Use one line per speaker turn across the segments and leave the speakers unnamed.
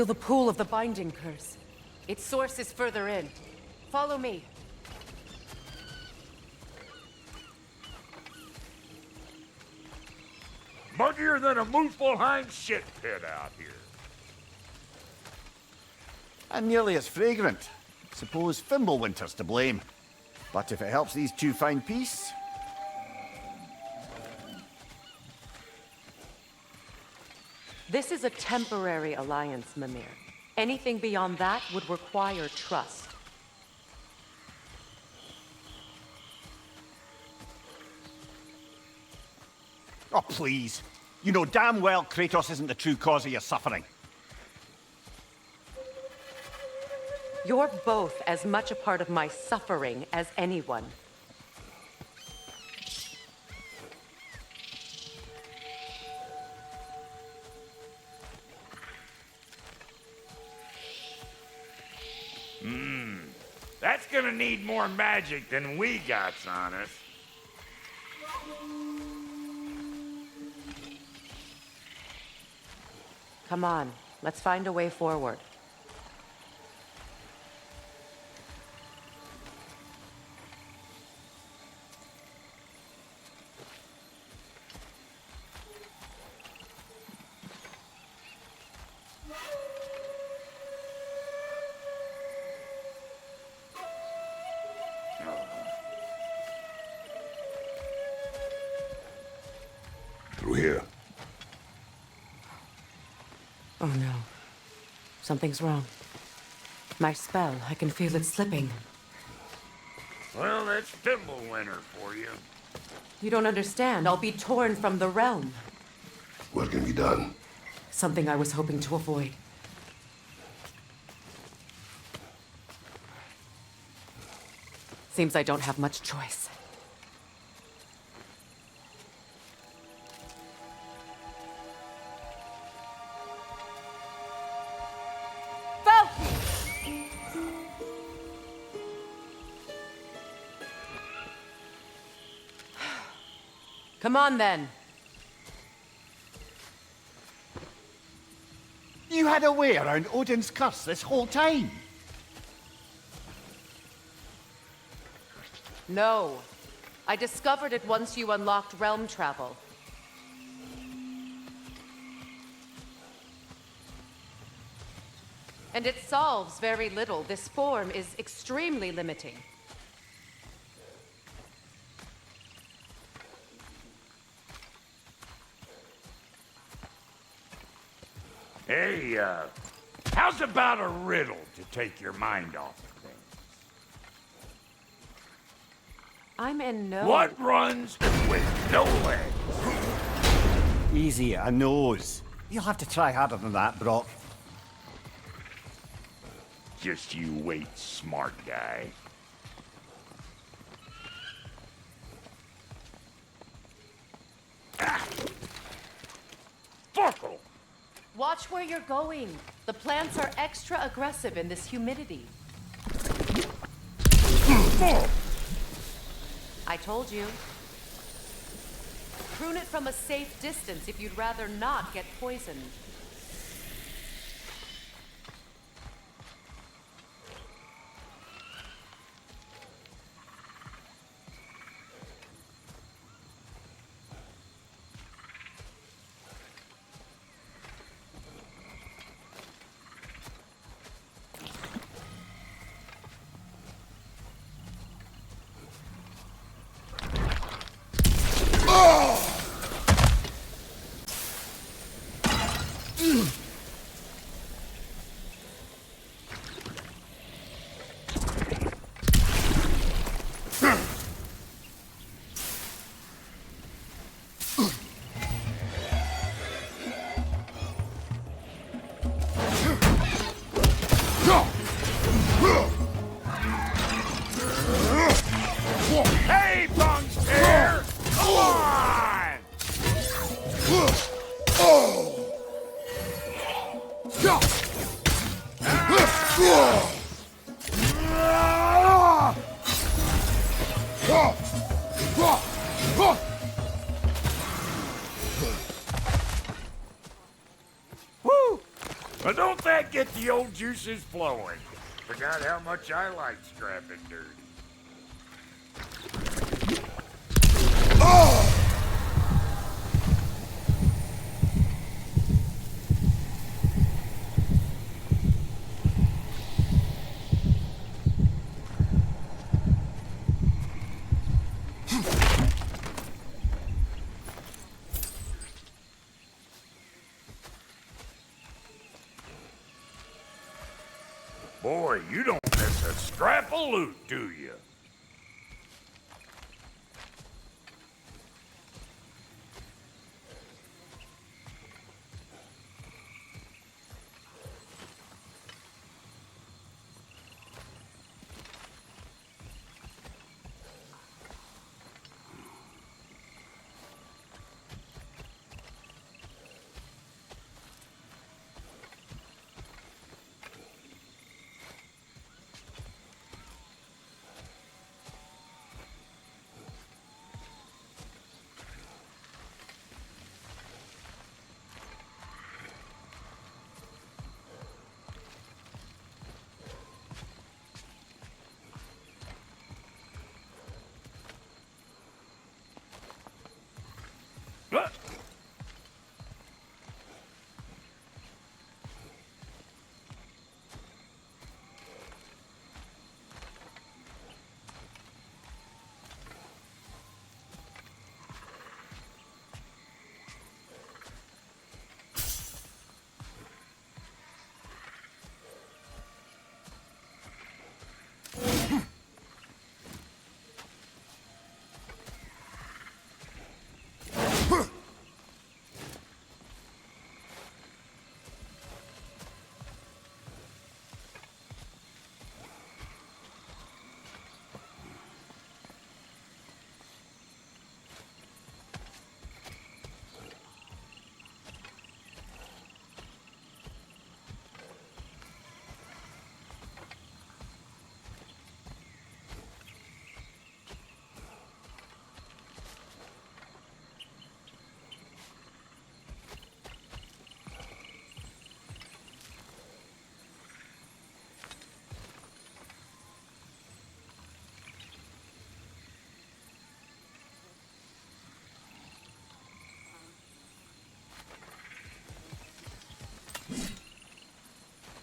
feel the pull of the binding curse. Its source is further in. Follow me.
Muggier than a Muspelheim shit pit out here.
And nearly as fragrant. Suppose Fimbulwinter's to blame. But if it helps these two find peace...
This is a temporary alliance, Mimir. Anything beyond that would require trust.
Oh, please. You know damn well Kratos isn't the true cause of your suffering.
You're both as much a part of my suffering as anyone.
That's gonna need more magic than we got on us.
Come on, let's find a way forward.
Through here.
Oh no. Something's wrong. My spell, I can feel it slipping.
Well, that's Fimbulwinter for you.
You don't understand. I'll be torn from the realm.
What can be done?
Something I was hoping to avoid. Seems I don't have much choice. Come on, then.
You had a way around Odin's curse this whole time?
No. I discovered it once you unlocked realm travel. And it solves very little. This form is extremely limiting.
Hey, how's about a riddle to take your mind off of things?
I'm in no...
What runs with no legs?
Easy, a nose. You'll have to try harder than that, Brock.
Just you wait, smart guy. Ah. Fuckle!
Watch where you're going. The plants are extra aggressive in this humidity. I told you. Prune it from a safe distance if you'd rather not get poisoned.
Hey, Bungster! Come on! Woo! Well, don't that get the old juice is flowing. Forgot how much I like scrapping dirty. Boy, you don't miss a scrap of loot, do you?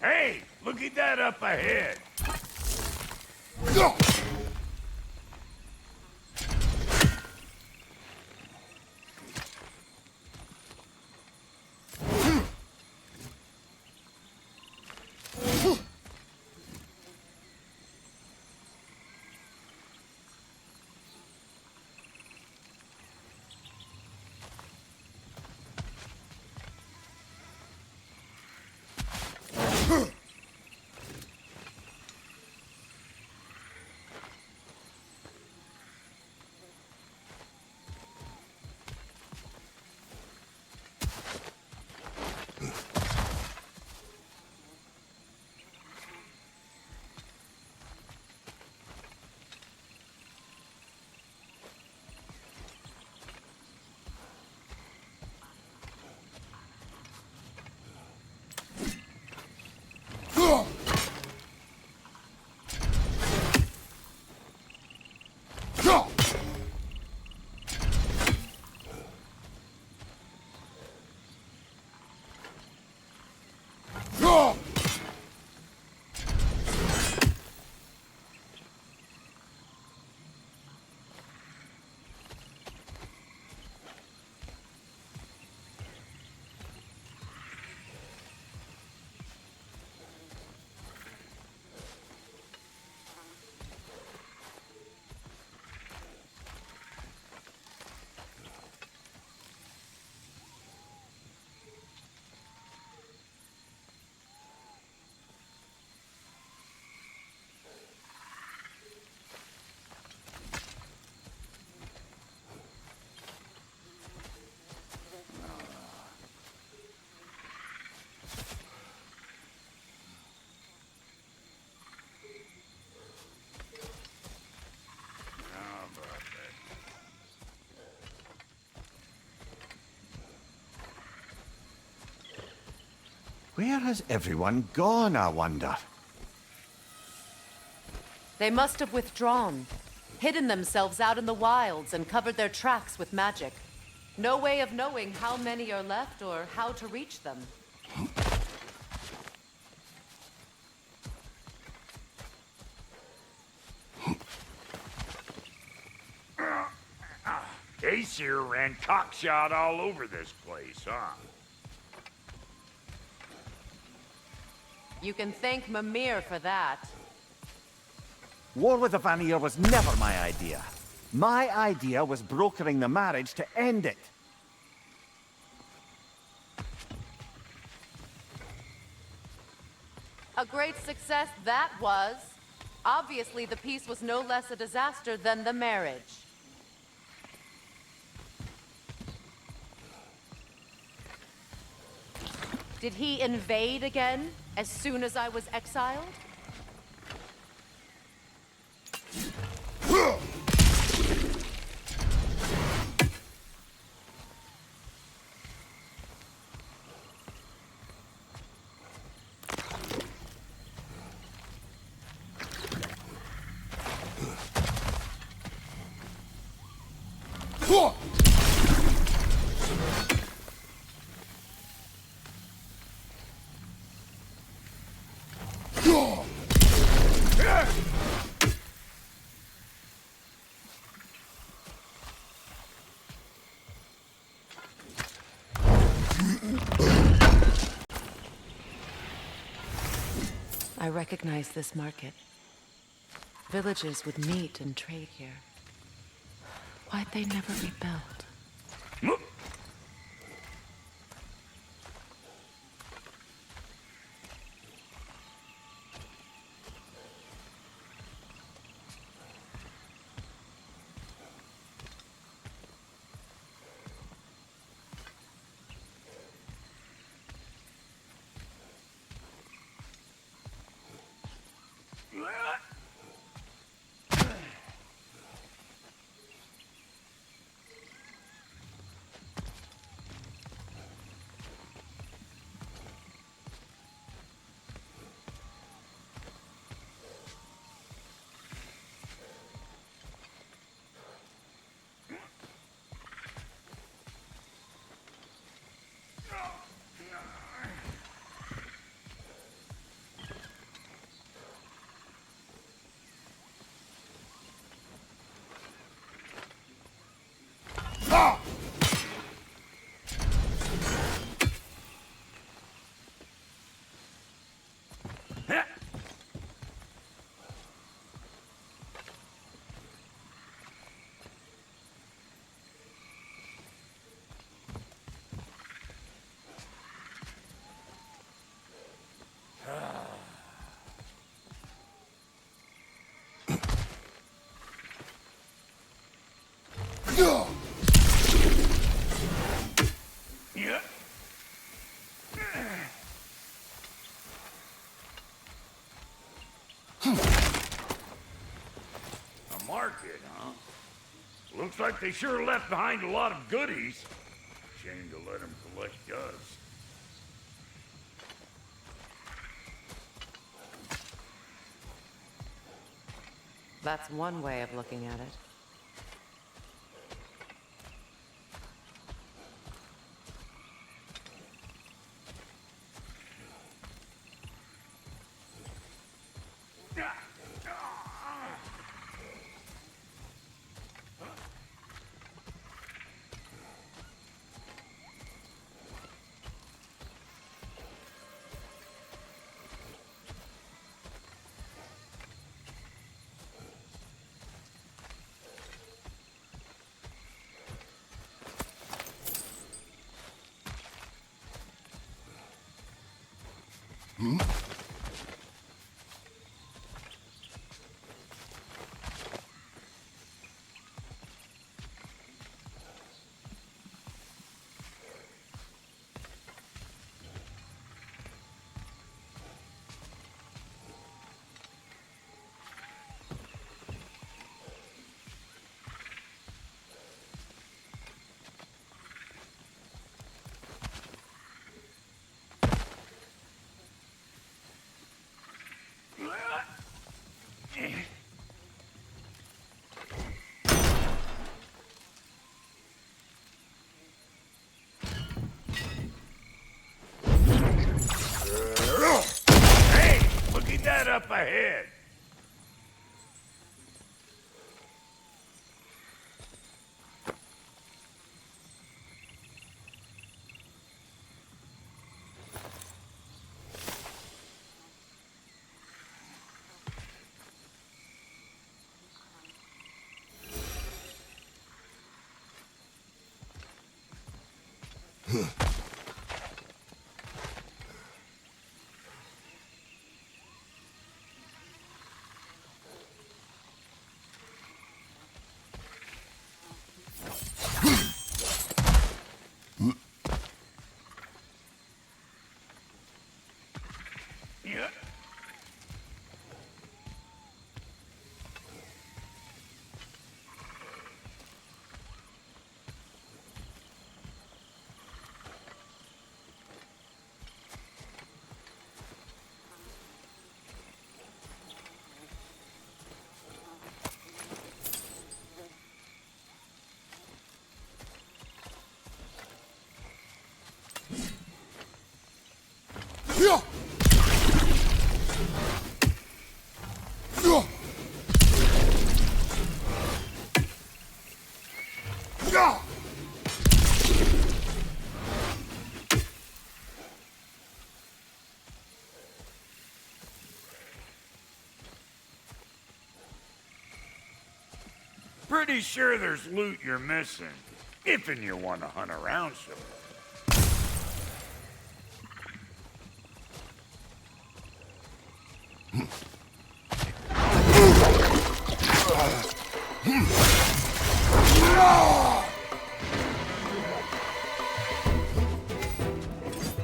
Hey, look at that up ahead.
Where has everyone gone, I wonder?
They must have withdrawn, hidden themselves out in the wilds, and covered their tracks with magic. No way of knowing how many are left or how to reach them.
Aesir ran cockshot all over this place, huh?
You can thank Mimir for that.
War with the Vanir was never my idea. My idea was brokering the marriage to end it.
A great success that was. Obviously, the peace was no less a disaster than the marriage. Did he invade again, as soon as I was exiled? I recognize this market. Villages would meet and trade here. Why'd they never rebuild?
A market, huh? Looks like they sure left behind a lot of goodies. Shame to let them collect dust.
That's one way of looking at it.
Yeah. Pretty sure there's loot you're missing, if and you want to hunt around some.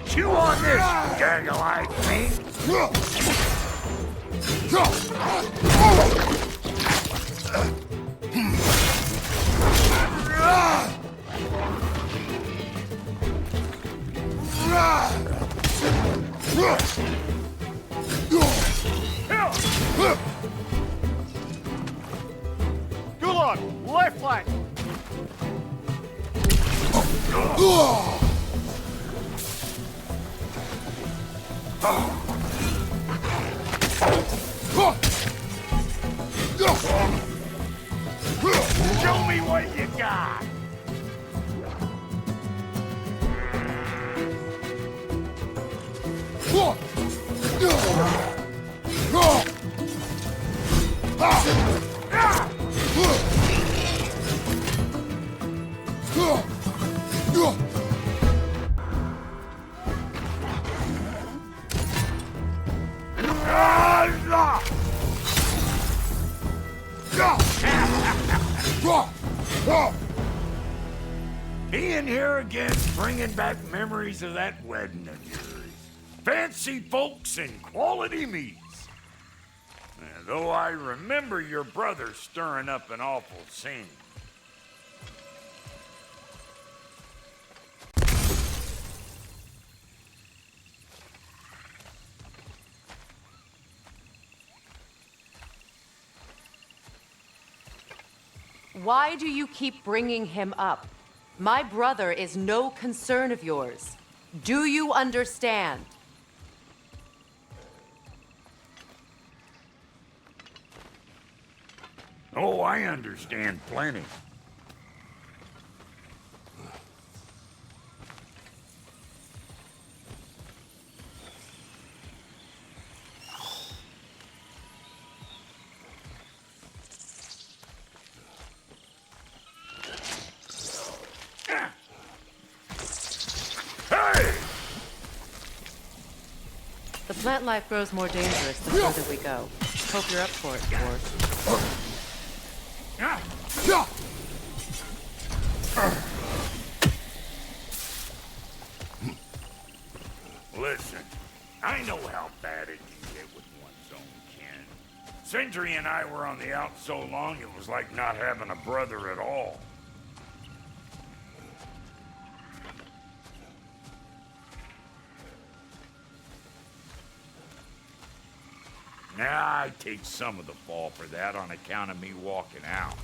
Chew on this, gaggle-eyed thing.
Gulag, left flank!
Show me what you got. Being here again, bringing back memories of that wedding of yours. Fancy folks and quality meats. Though I remember your brother stirring up an awful scene.
Why do you keep bringing him up? My brother is no concern of yours. Do you understand?
Oh, I understand plenty. Hey!
The plant life grows more dangerous the further we go. Hope you're up for it, Dwarf.
Listen, I know how bad it can get with one's own kin. Sindri and I were on the out so long it was like not having a brother at all. Now I take some of the fall for that on account of me walking out.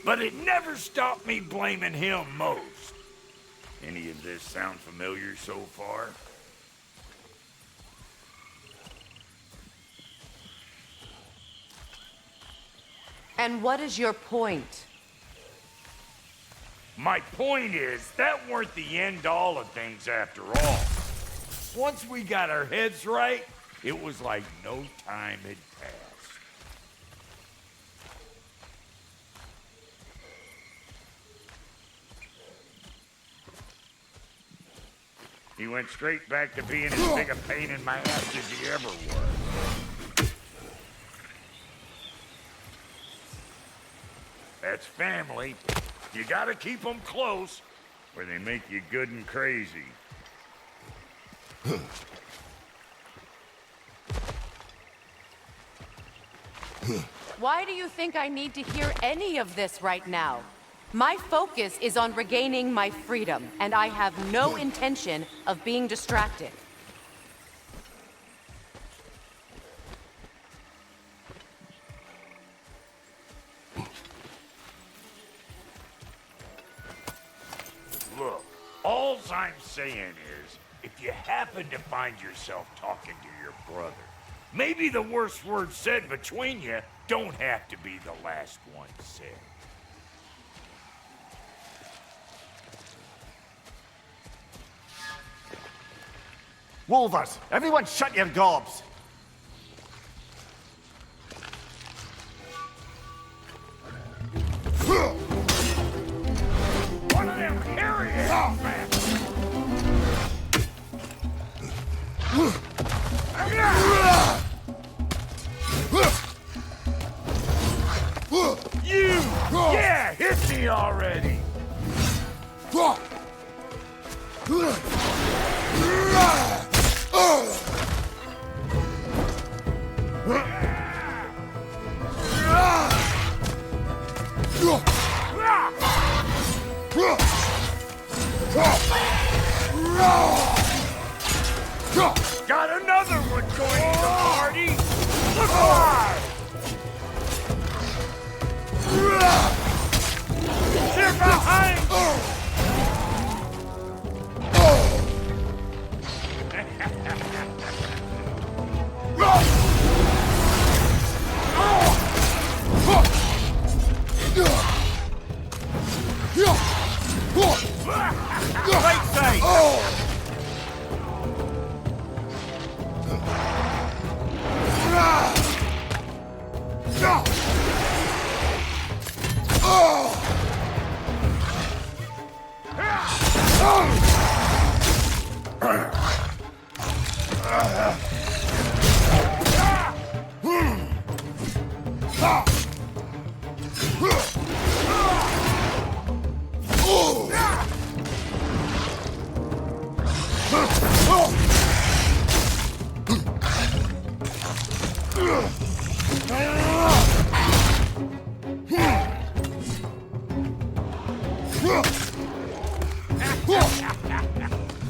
But it never stopped me blaming him most. Any of this sound familiar so far?
And what is your point?
My point is, that weren't the end-all of things after all. Once we got our heads right, it was like no time had passed. He went straight back to being as big a pain in my ass as he ever was. That's family. You gotta keep them close, or they make you good and crazy.
Why do you think I need to hear any of this right now? My focus is on regaining my freedom, and I have no intention of being distracted.
Look, all I'm saying is, if you happen to find yourself talking to your brother, maybe the worst word said between you don't have to be the last one said.
Wolvers, everyone shut your gobs!
One of them carry it off, man! You! Yeah, hit me already! Got another one joining the party! Look alive! They're behind you! Right side!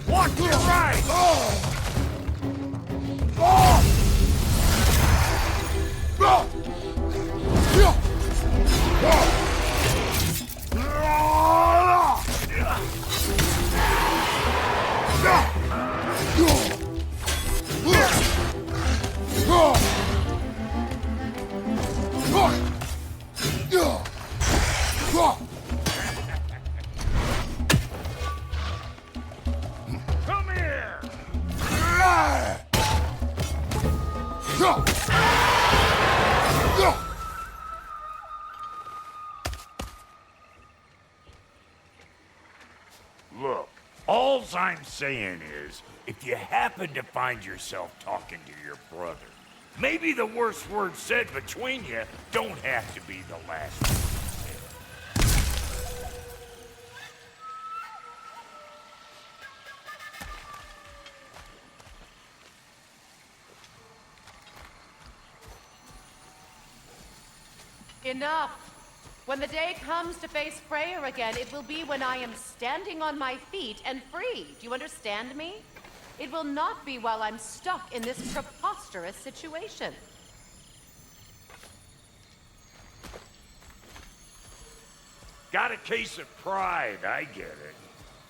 Watch your right! Come here! Look, all I'm saying is, if you happen to find yourself talking to your brother, maybe the worst word said between you don't have to be the last one said.
Enough! When the day comes to face Freyr again, it will be when I am standing on my feet and free. Do you understand me? It will not be while I'm stuck in this preposterous situation.
Got a case of pride, I get it.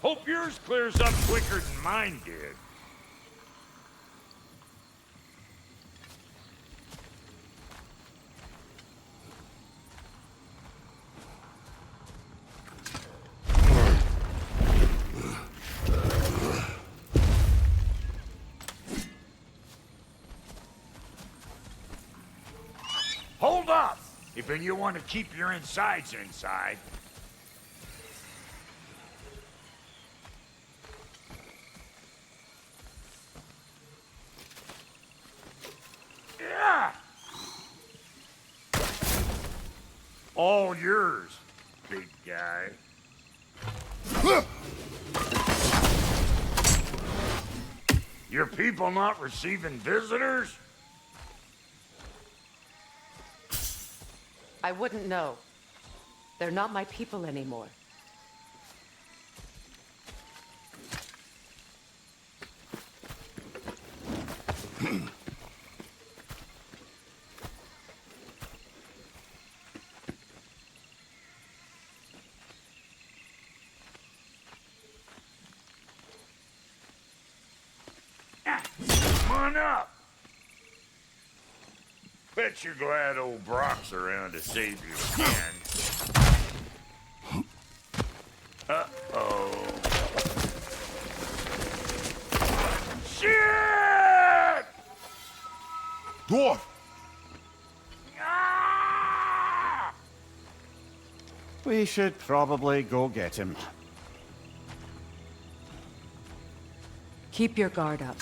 Hope yours clears up quicker than mine did. Hold up! If you want to keep your insides inside. All yours, big guy. Your people not receiving visitors?
I wouldn't know. They're not my people anymore.
Come on up. Bet you're glad old Brock's around to save you again. Uh-oh. Shit!
Dwarf!
Ah!
We should probably go get him.
Keep your guard up.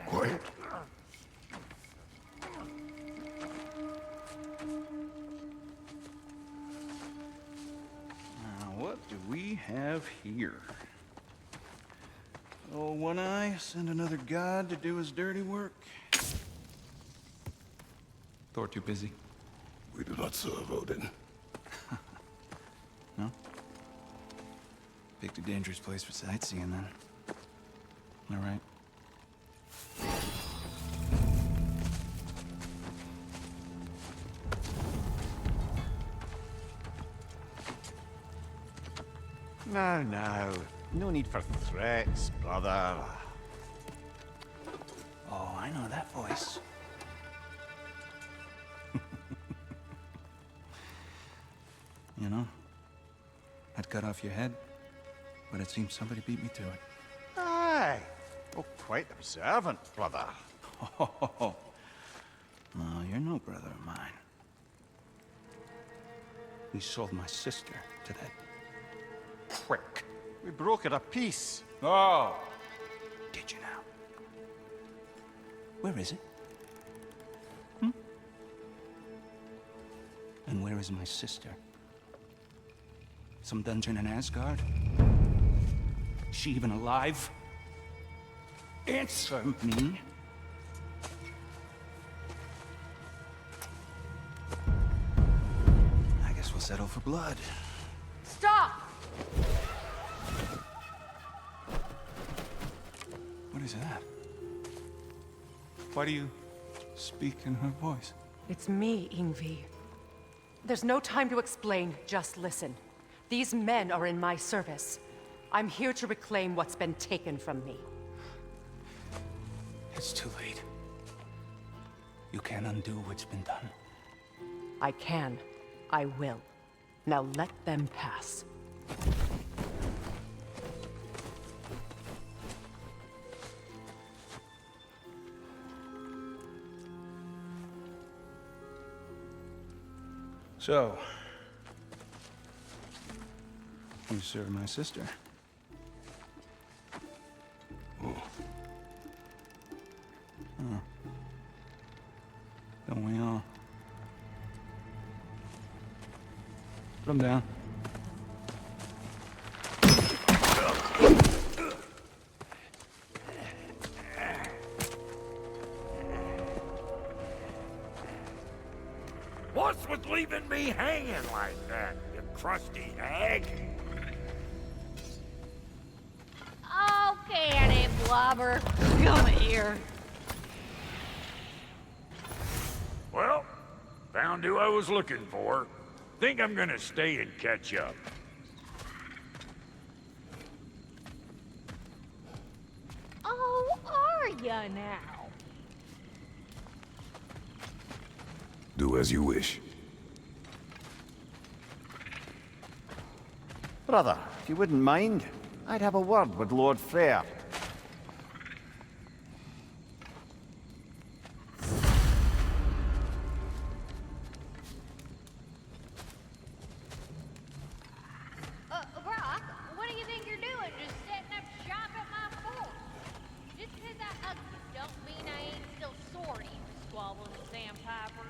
Quiet.
Now, what do we have here? Oh, One Eye, send another god to do his dirty work. Thor too busy?
We do not serve Odin.
No? Picked a dangerous place for sightseeing, then. All right.
Now, now. No need for threats, brother.
Oh, I know that voice. You know, I'd cut off your head, but it seems somebody beat me to it.
Aye. Oh, quite observant, brother.
Oh, no, you're no brother of mine. We sold my sister to that prick.
We broke it a piece.
Oh! Did you now? Where is it? And where is my sister? Some dungeon in Asgard? Is she even alive? Answer me. I guess we'll settle for blood.
Stop!
What is that? Why do you speak in her voice?
It's me, Ingvi. There's no time to explain, just listen. These men are in my service. I'm here to reclaim what's been taken from me.
It's too late. You can't undo what's been done.
I can. I will. Now let them pass.
So, you serve my sister. Oh. Don't we all? Put him down.
What's with leaving me hanging like that, you crusty hag?
Oh, Canny Blubber, come here.
Well, found who I was looking for. Think I'm gonna stay and catch up.
Oh, are ya now?
Do as you wish.
Brother, if you wouldn't mind, I'd have a word with Lord Freyr.
do you think you're doing? Just setting up shop at my fort? Just 'cause I hugged you don't mean I ain't still sorry, you squabbling sandpipers.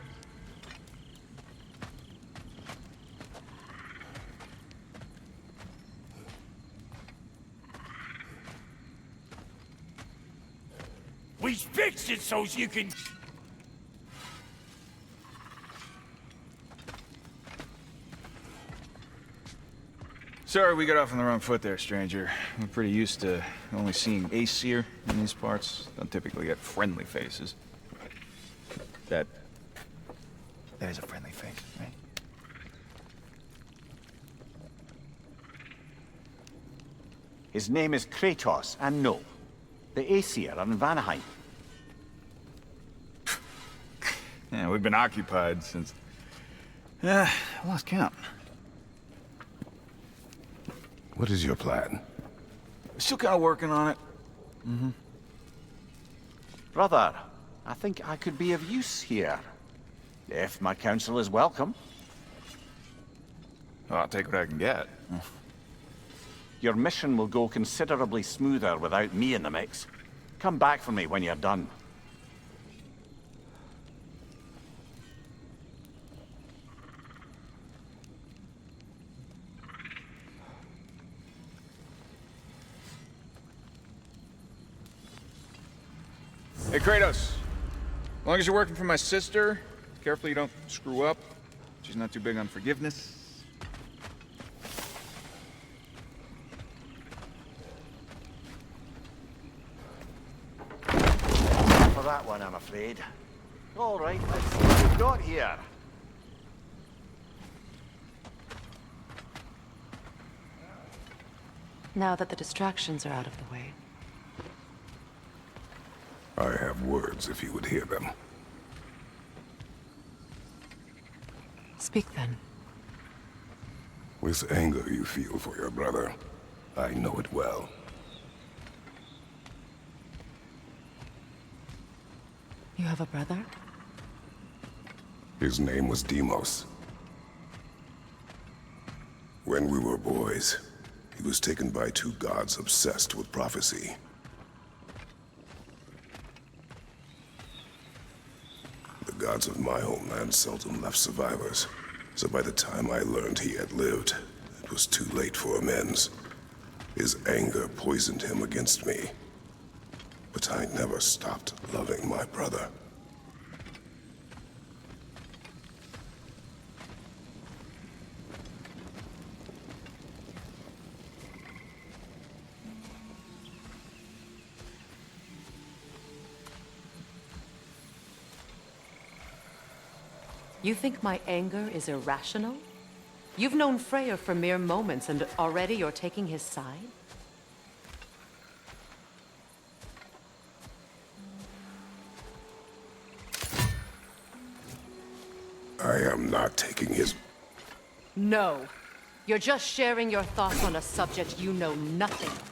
We fixed it so you can...
Sorry we got off on the wrong foot there, stranger. We're pretty used to only seeing Aesir in these parts. Don't typically get friendly faces. That is a friendly face, right?
His name is Kratos, and no, the Aesir are in Vanaheim.
Yeah, we've been occupied since... I lost count.
What is your plan?
We're still kind of working on it.
Brother, I think I could be of use here. If my counsel is welcome.
Oh, I'll take what I can get.
Your mission will go considerably smoother without me in the mix. Come back for me when you're done.
Hey, Kratos. As long as you're working for my sister, careful you don't screw up. She's not too big on forgiveness.
For that one, I'm afraid. All right, let's see what we've got here.
Now that the distractions are out of the way.
I have words if you would hear them.
Speak then.
With anger you feel for your brother, I know it well.
You have a brother?
His name was Deimos. When we were boys, he was taken by two gods obsessed with prophecy. The gods of my homeland seldom left survivors, so by the time I learned he had lived, it was too late for amends. His anger poisoned him against me. But I never stopped loving my brother.
You think my anger is irrational? You've known Freyr for mere moments, and already you're taking his side?
I am not taking his...
No. You're just sharing your thoughts on a subject you know nothing about.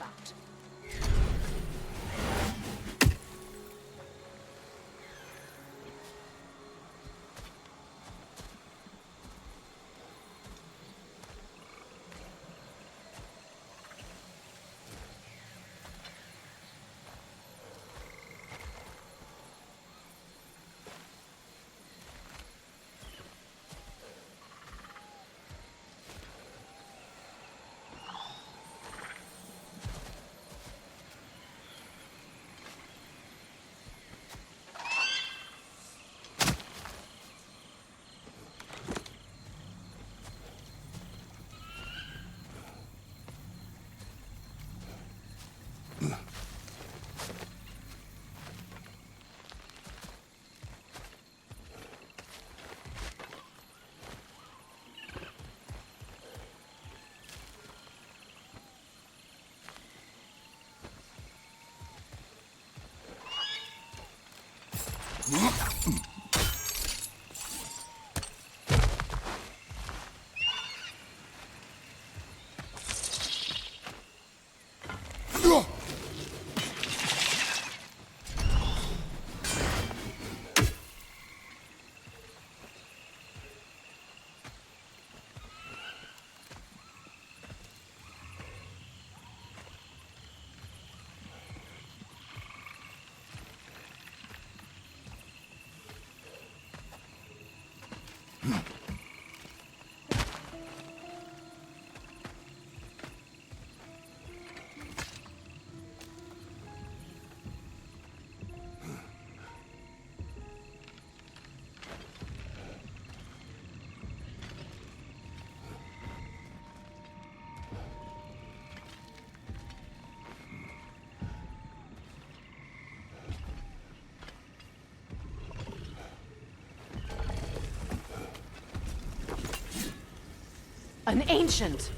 An ancient!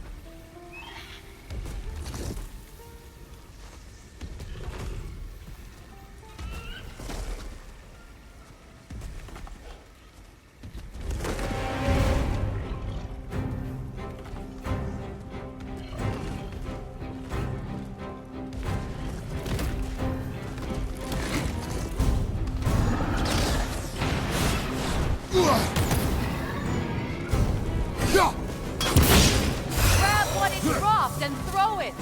Grab what it dropped and throw it!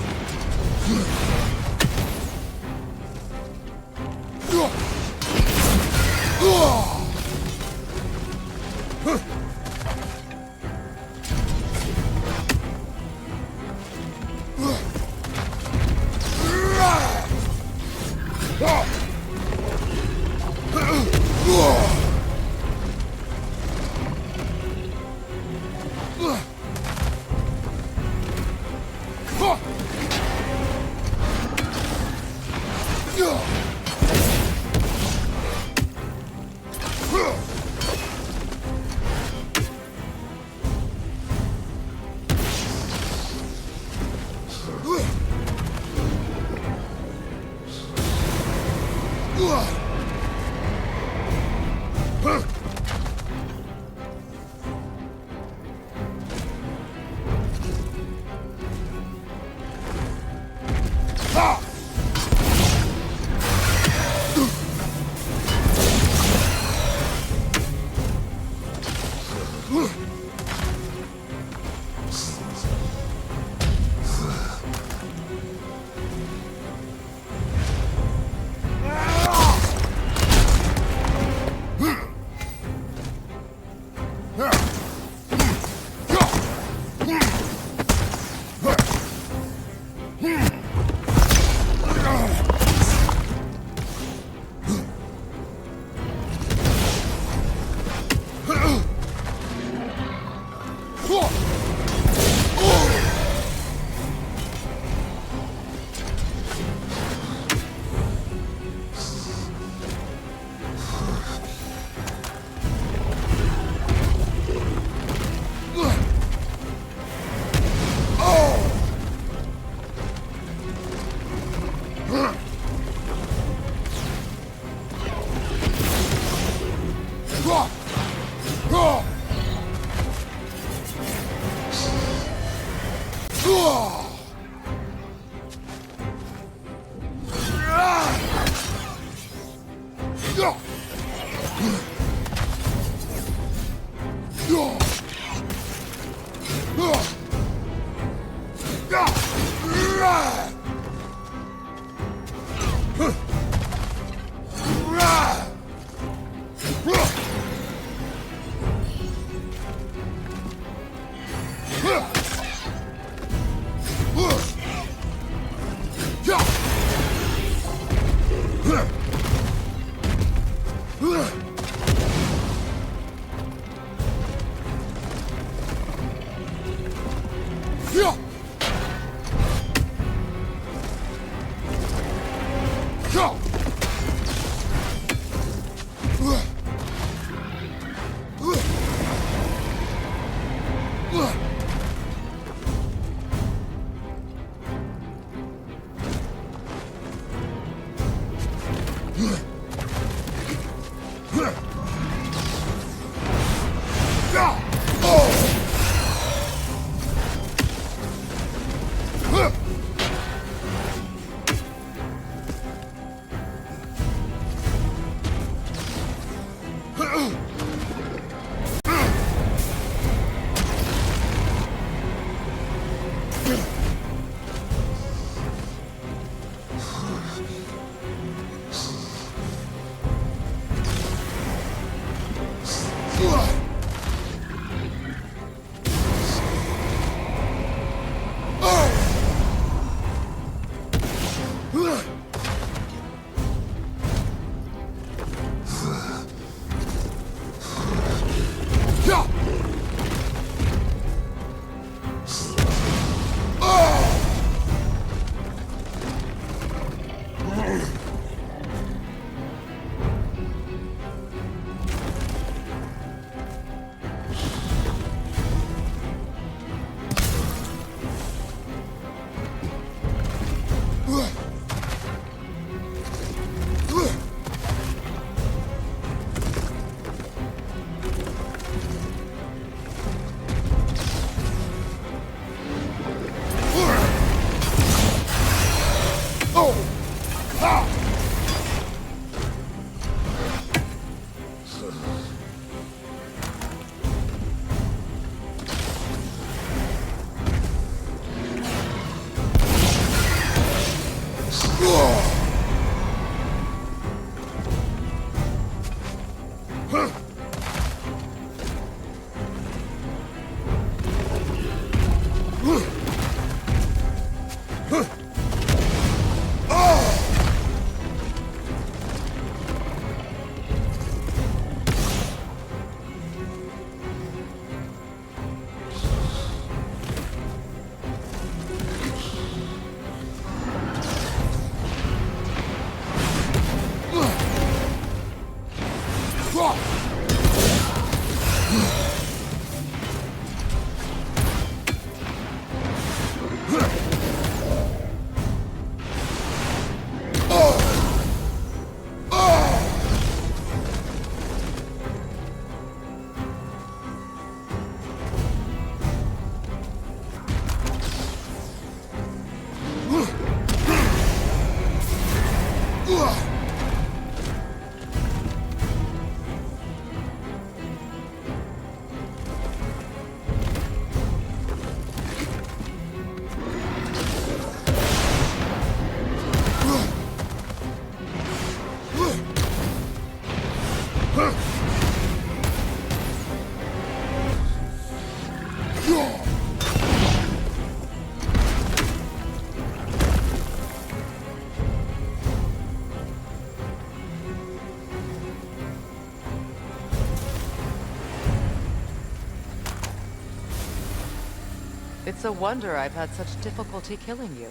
It's a wonder I've had such difficulty killing you.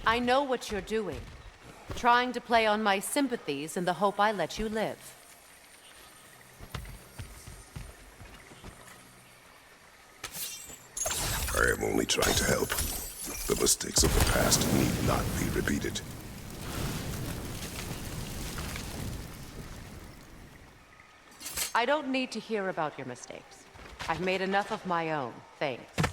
I know what you're doing. Trying to play on my sympathies in the hope I let you live.
I am only trying to help. The mistakes of the past need not be repeated.
I don't need to hear about your mistakes. I've made enough of my own, thanks.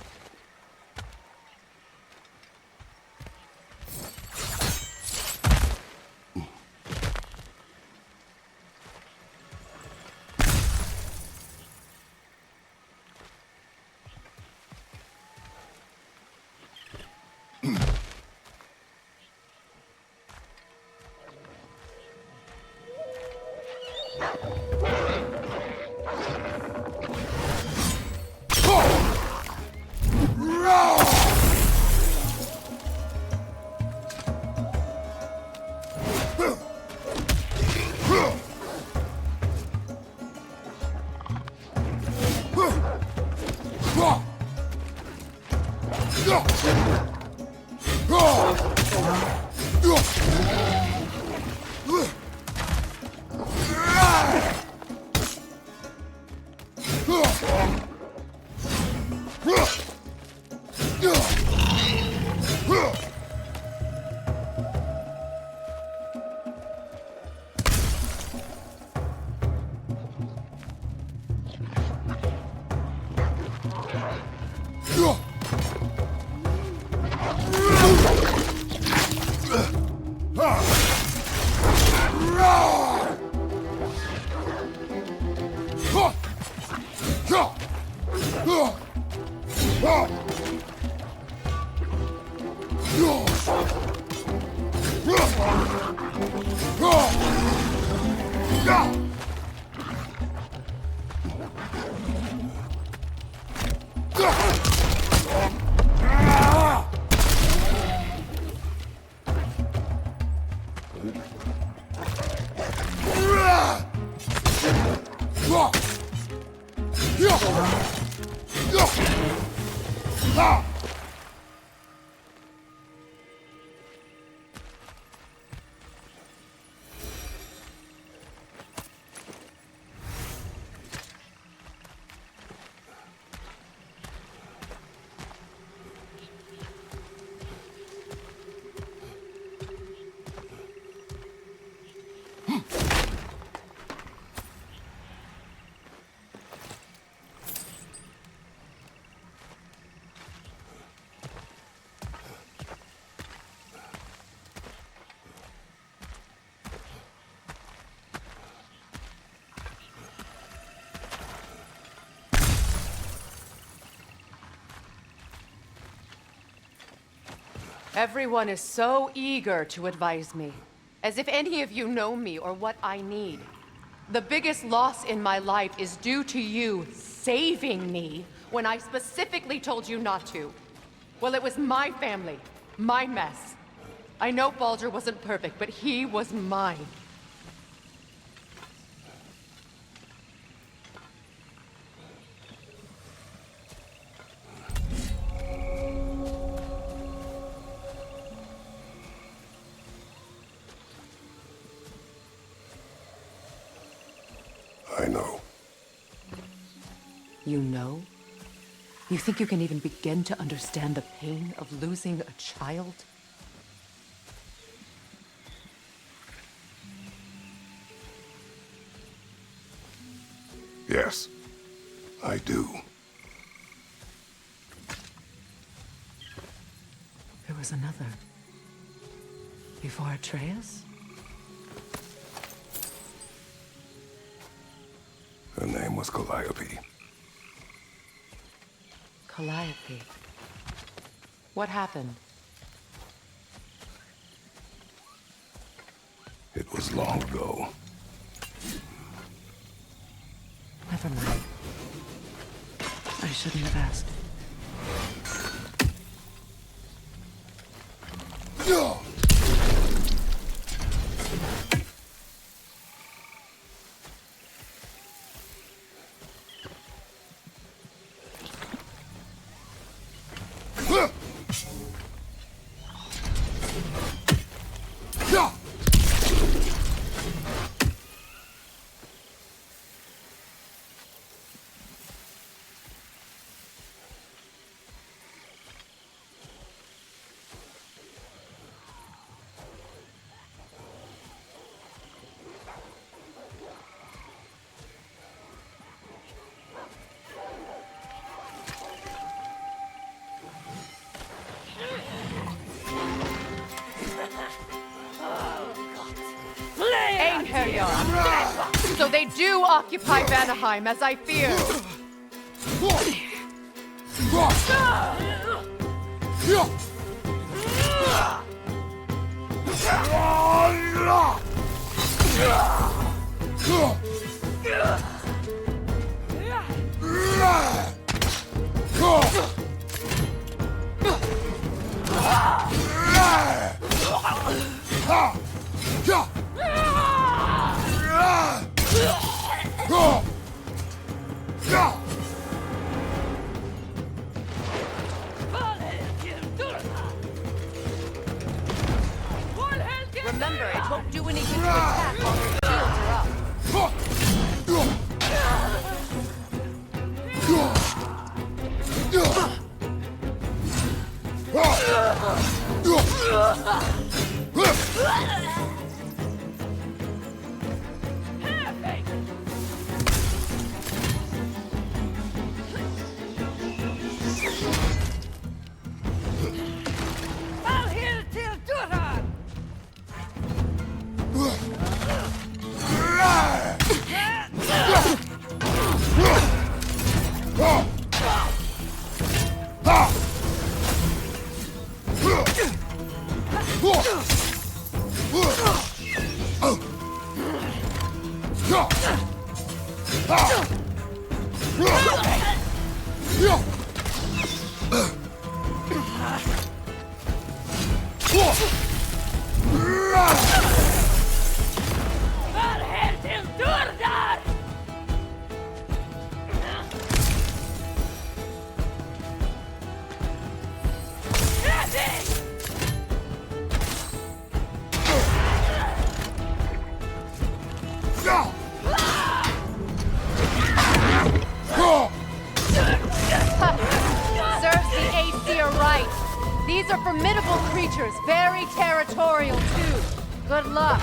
Everyone is so eager to advise me, as if any of you know me or what I need. The biggest loss in my life is due to you saving me when I specifically told you not to. Well, it was my family, my mess. I know Baldur wasn't perfect, but he was mine.
I know.
You know? You think you can even begin to understand the pain of losing a child?
Yes, I do.
There was another. Before Atreus?
Her name was Calliope.
Calliope. What happened?
It was long ago.
Never mind. I shouldn't have asked. So they do occupy Vanaheim, as I feared. Remember, it won't do anything to attack while your shields are up. are formidable creatures, very territorial too. Good luck.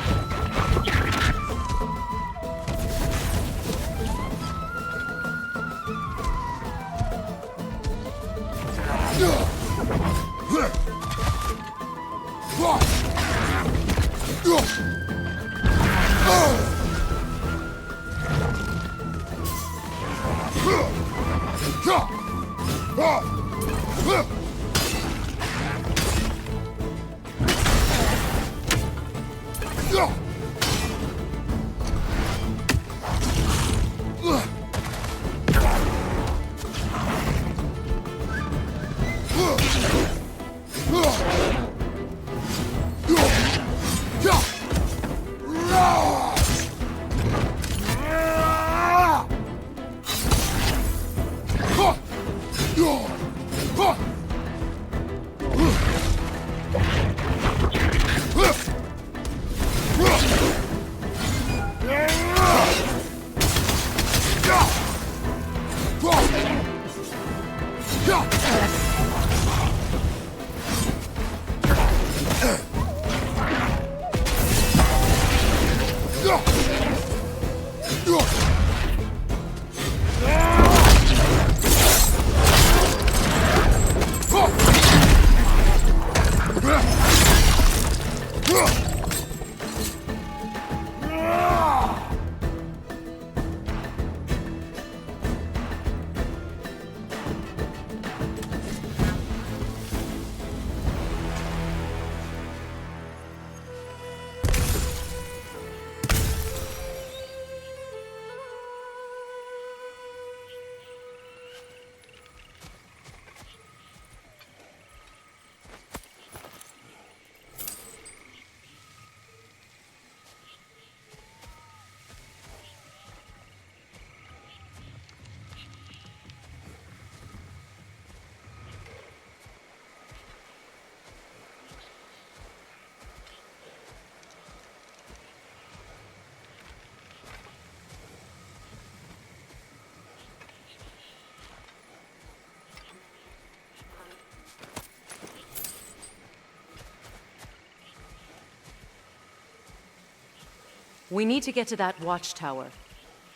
We need to get to that watchtower.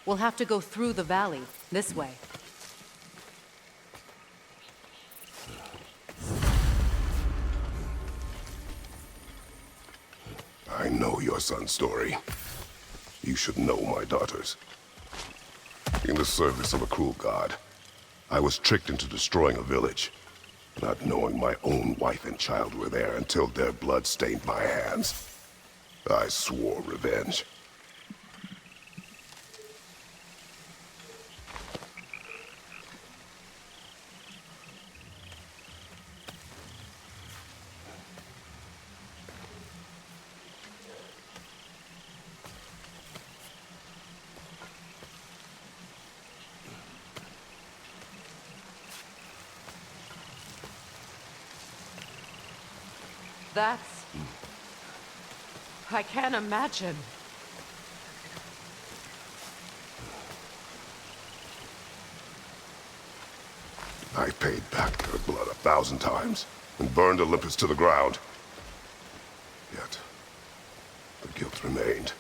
We'll have to go through the valley, this way.
I know your son's story. You should know my daughter's. In the service of a cruel god, I was tricked into destroying a village, not knowing my own wife and child were there until their blood stained my hands. I swore revenge.
That's... I can't imagine.
I paid back their blood 1,000 times and burned Olympus to the ground. Yet, the guilt remained.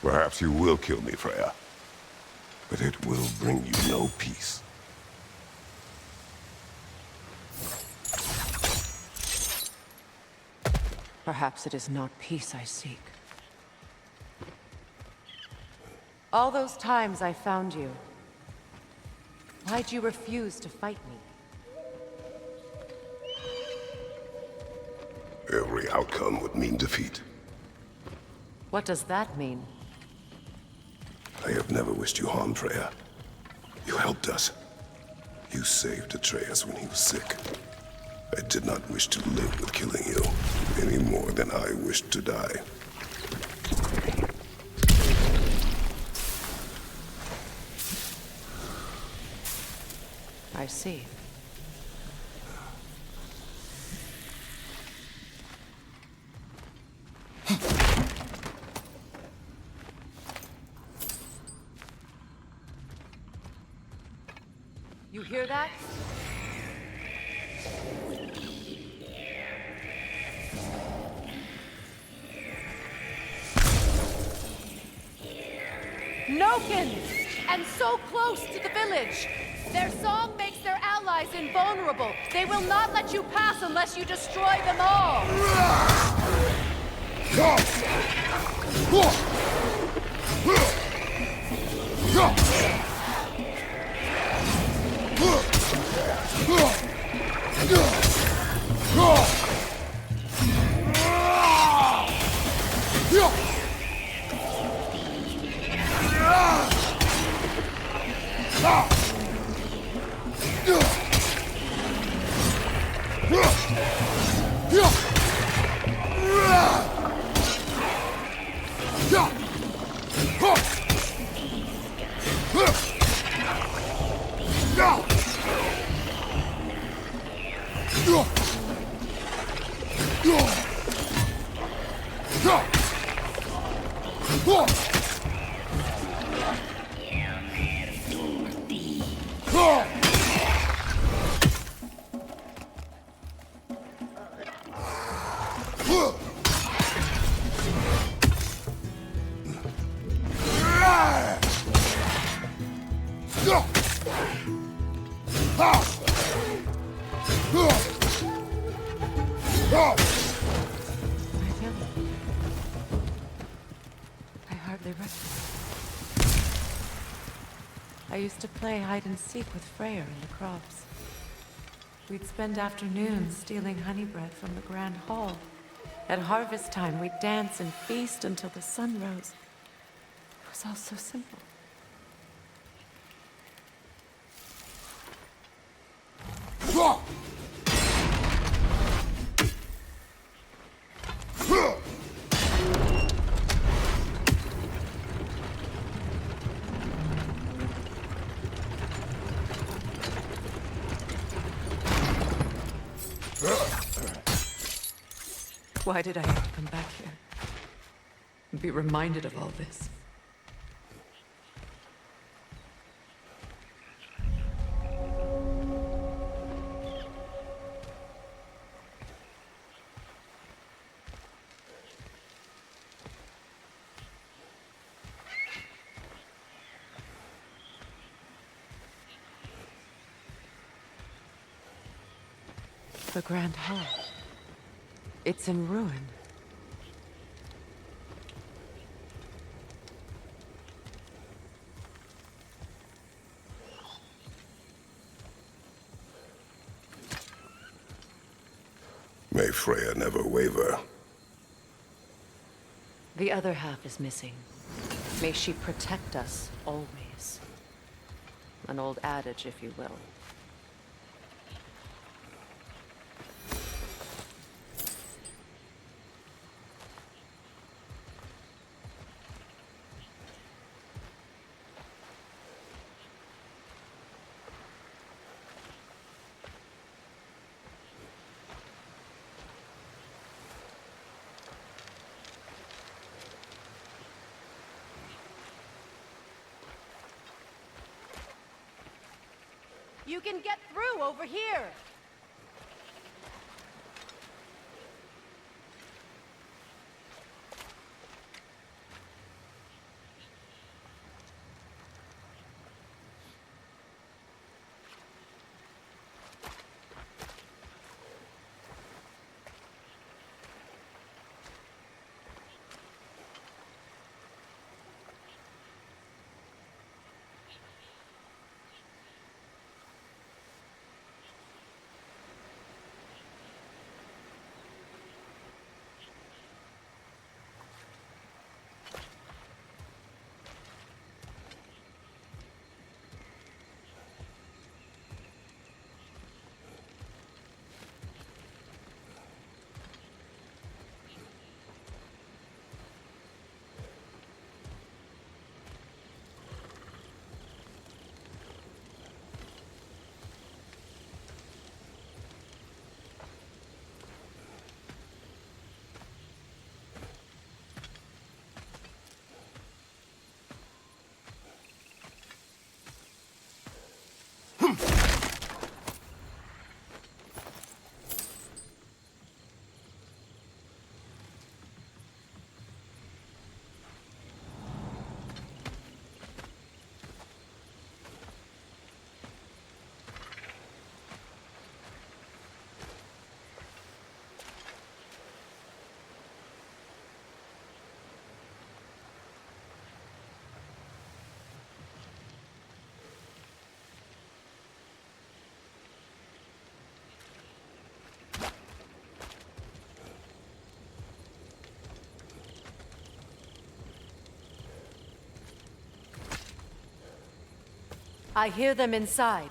Perhaps you will kill me, Freya. But it will bring you no peace.
Perhaps it is not peace I seek. All those times I found you, why'd you refuse to fight me?
Every outcome would mean defeat.
What does that mean?
I have never wished you harm, Freya. You helped us. You saved Atreus when he was sick. I did not wish to live with killing you, any more than I wished to die.
I see. You hear that? Nokins! And so close to the village! Their song makes their allies invulnerable. They will not let you pass unless you destroy them all! I hardly recognize. I used to play hide and seek with Freyr in the crops. We'd spend afternoons stealing honey bread from the Grand Hall. At harvest time, we'd dance and feast until the sun rose. It was all so simple. Why did I have to come back here? And be reminded of all this? The Grand Hall. It's in ruin.
May Freya never waver.
The other half is missing. May she protect us always. An old adage, if you will. You can get through over here! I hear them inside.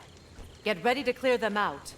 Get ready to clear them out.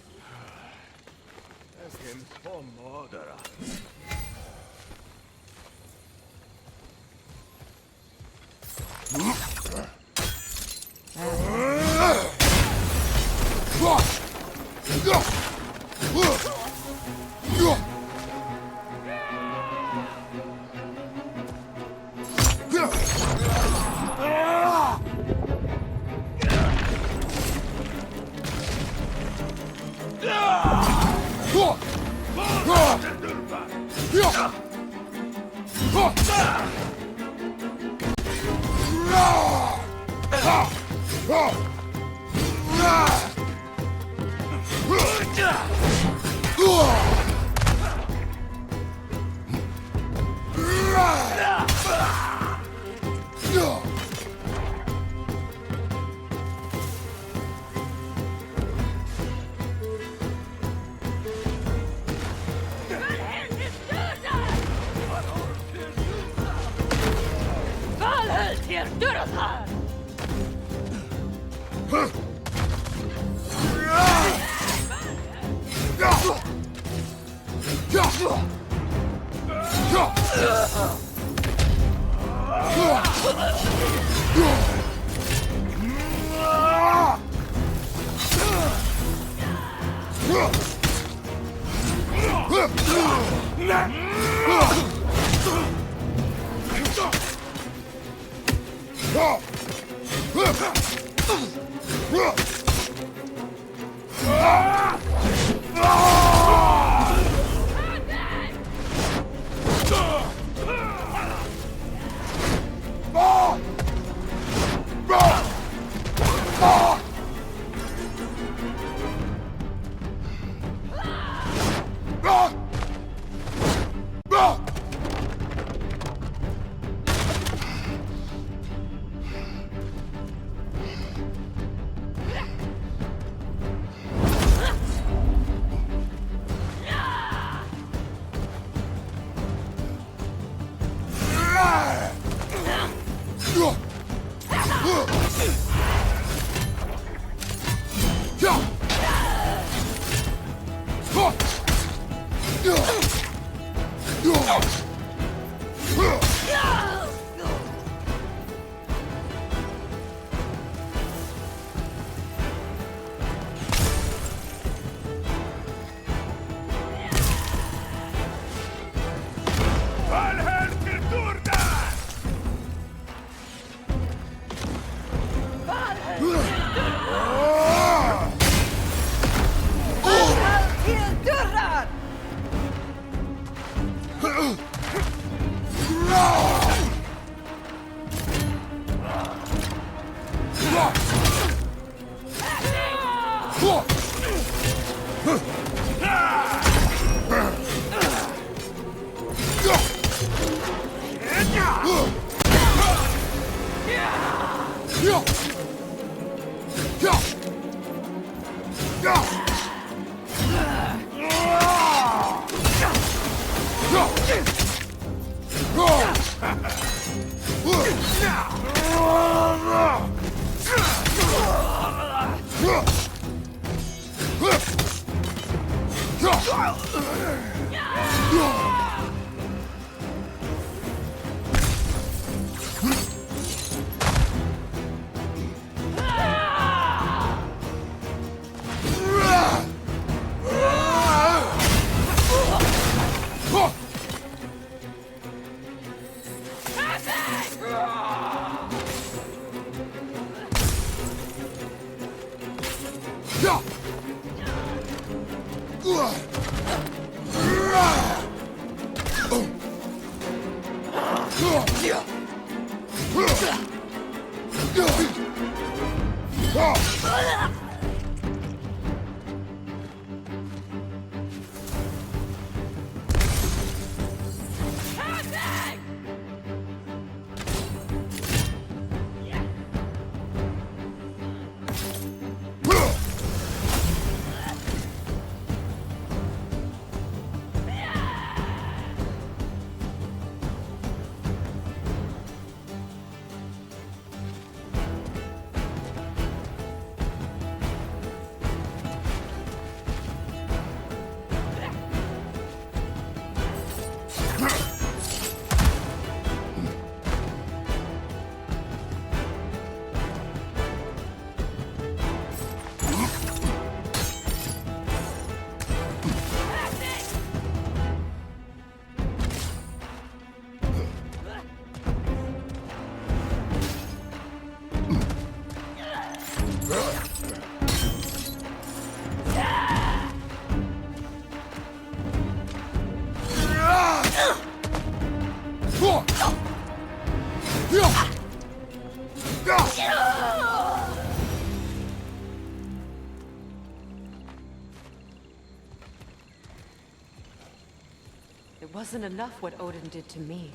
It wasn't enough what Odin did to me.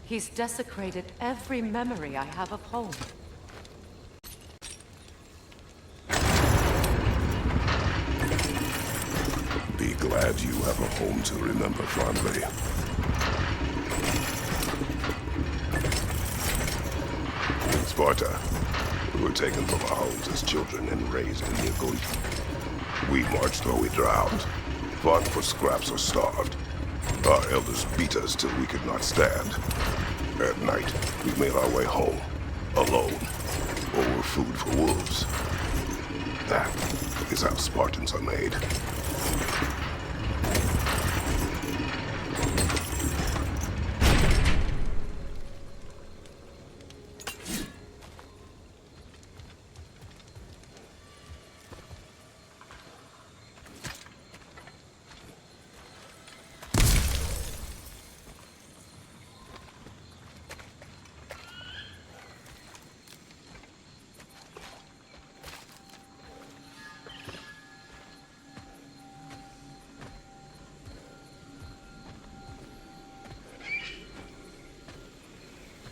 He's desecrated every memory I have of home.
Be glad you have a home to remember fondly. In Sparta, we were taken from our homes as children and raised in the Gunta. We marched or we drowned, fought for scraps or starved. Our elders beat us till we could not stand. At night, we made our way home, alone, or were food for wolves. That is how Spartans are made.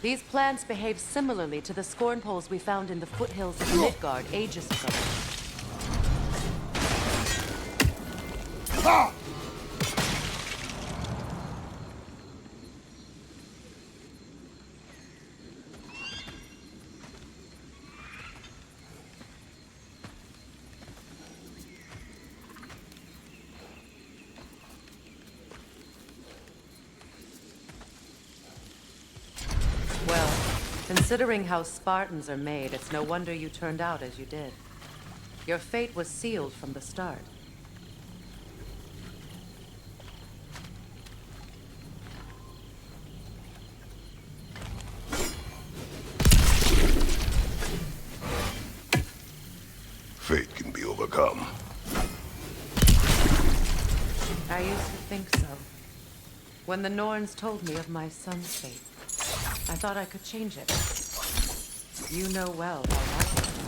These plants behave similarly to the scorn poles we found in the foothills of Midgard ages ago. Well, considering how Spartans are made, it's no wonder you turned out as you did. Your fate was sealed from the start.
Fate can be overcome.
I used to think so. When the Norns told me of my son's fate, I thought I could change it. You know well how that was.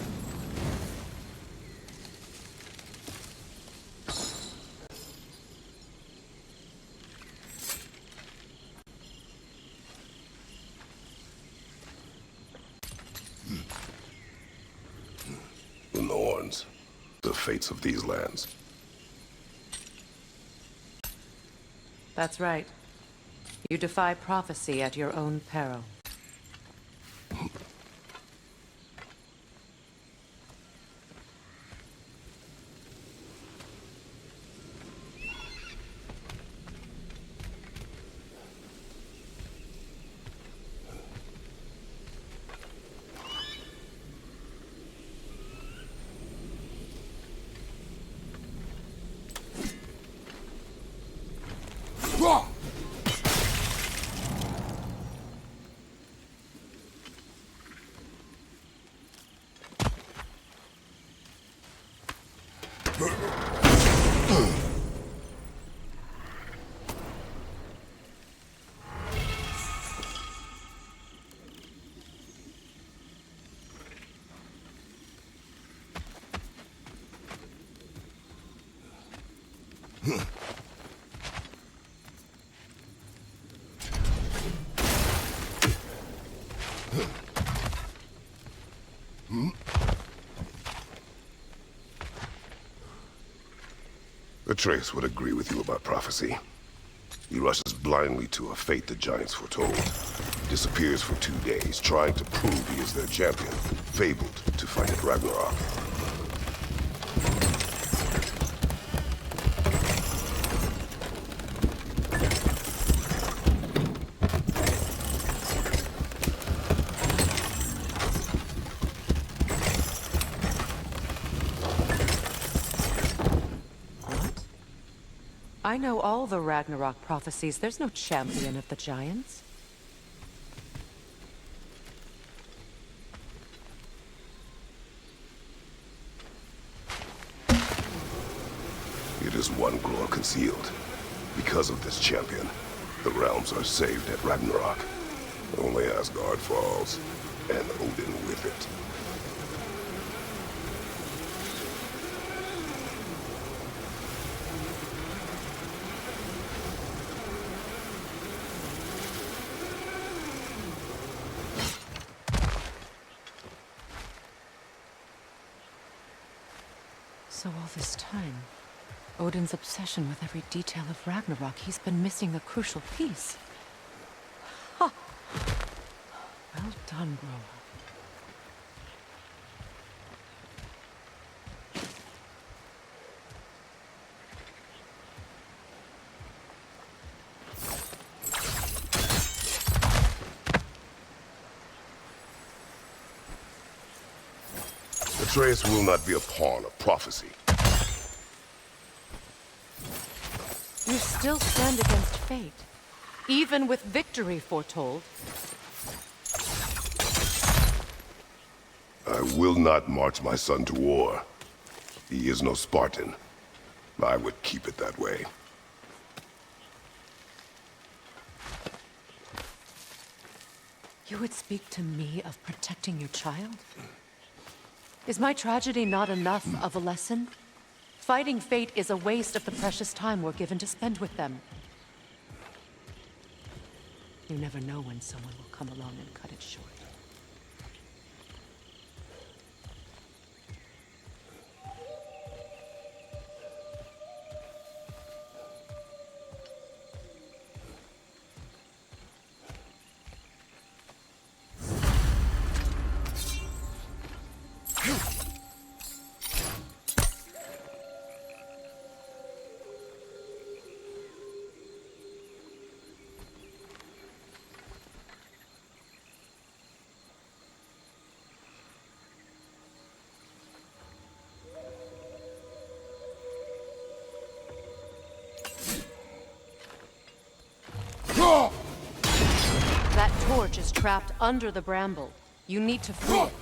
The Norns, the fates of these lands.
That's right. You defy prophecy at your own peril.
Atreus would agree with you about prophecy. He rushes blindly to a fate the giants foretold. Disappears for 2 days, trying to prove he is their champion, fabled to fight at Ragnarok.
I know all the Ragnarok prophecies. There's no champion of the giants.
It is one glory concealed. Because of this champion, the realms are saved at Ragnarok. Only Asgard falls, and Odin with it.
So all this time, Odin's obsession with every detail of Ragnarok, he's been missing a crucial piece. Ha! Well done, Groa.
Atreus will not be a pawn of prophecy.
You still stand against fate, even with victory foretold.
I will not march my son to war. He is no Spartan. I would keep it that way.
You would speak to me of protecting your child? Is my tragedy not enough of a lesson? Fighting fate is a waste of the precious time we're given to spend with them. You never know when someone will come along and cut it short. That torch is trapped under the bramble. You need to free it.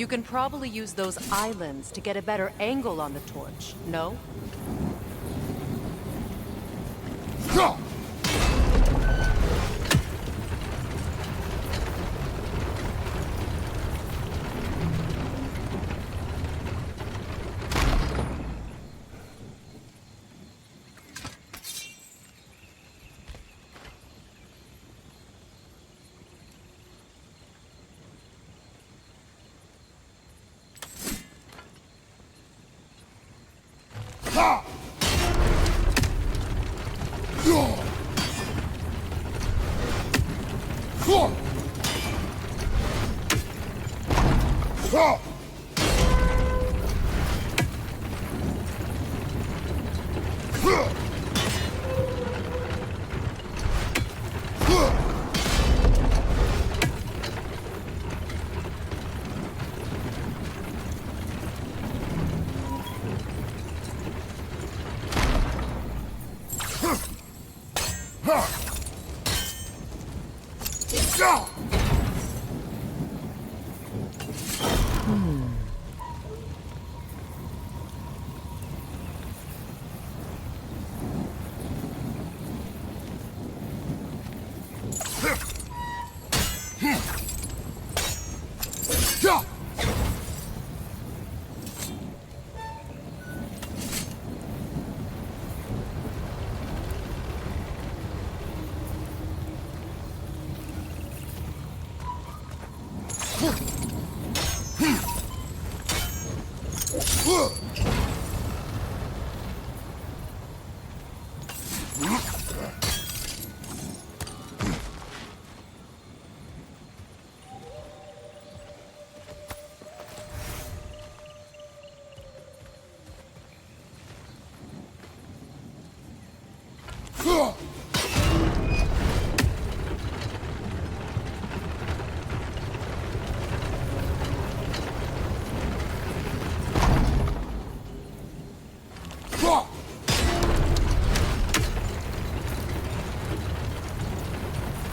You can probably use those islands to get a better angle on the torch, no?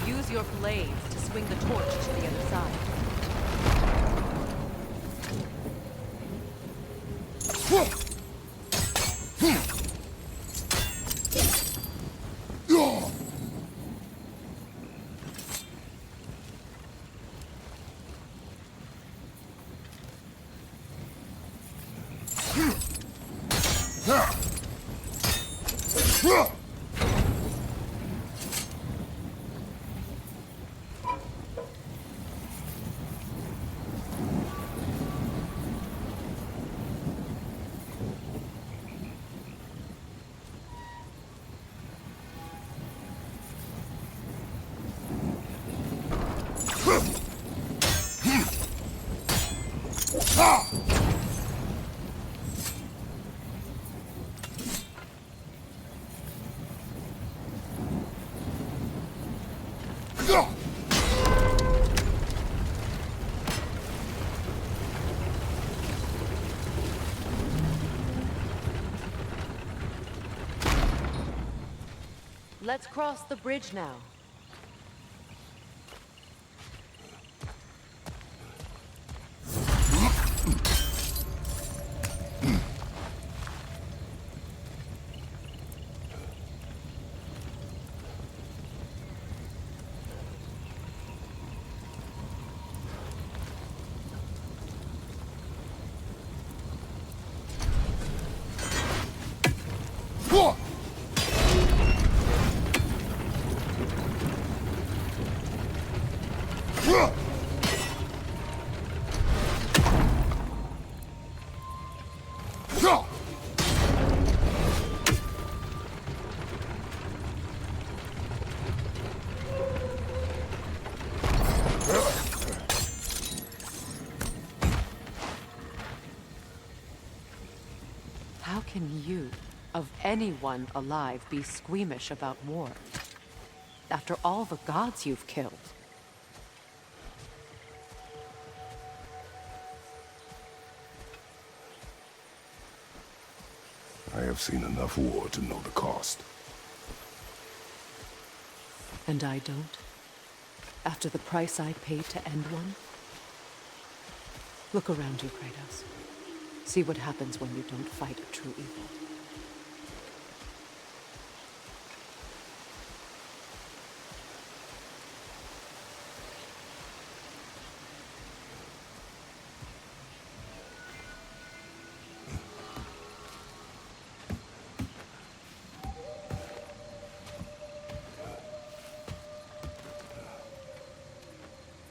Use your blades to swing the torch to the other side. Let's cross the bridge now. How can you, of anyone alive, be squeamish about war? After all the gods you've killed.
I have seen enough war to know the cost.
And I don't? After the price I paid to end one? Look around you, Kratos. See what happens when you don't fight a true evil.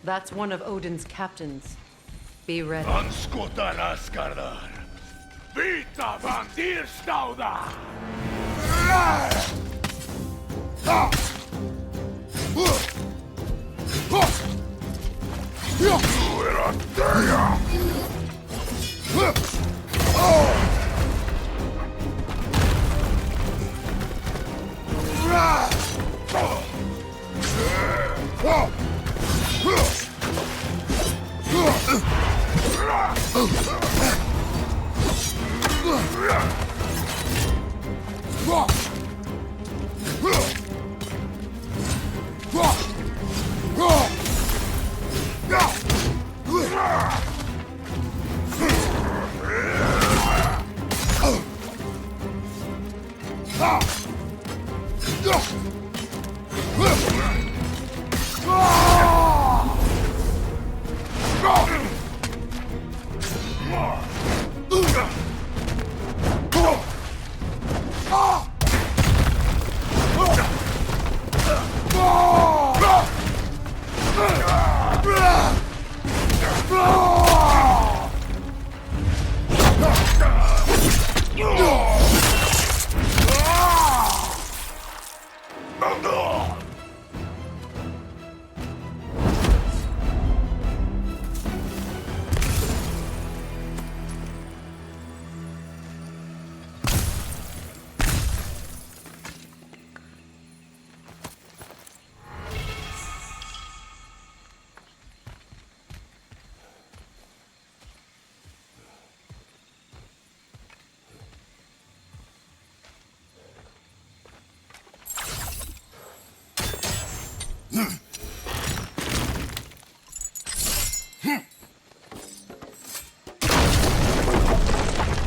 That's one of Odin's captains. Be ready.
Anskuta Raskardar. Vita van Dierstauda.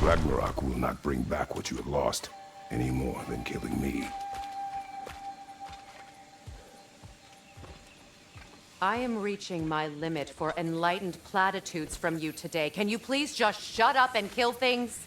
Ragnarök will not bring back what you have lost, any more than killing me.
I am reaching my limit for enlightened platitudes from you today. Can you please just shut up and kill things?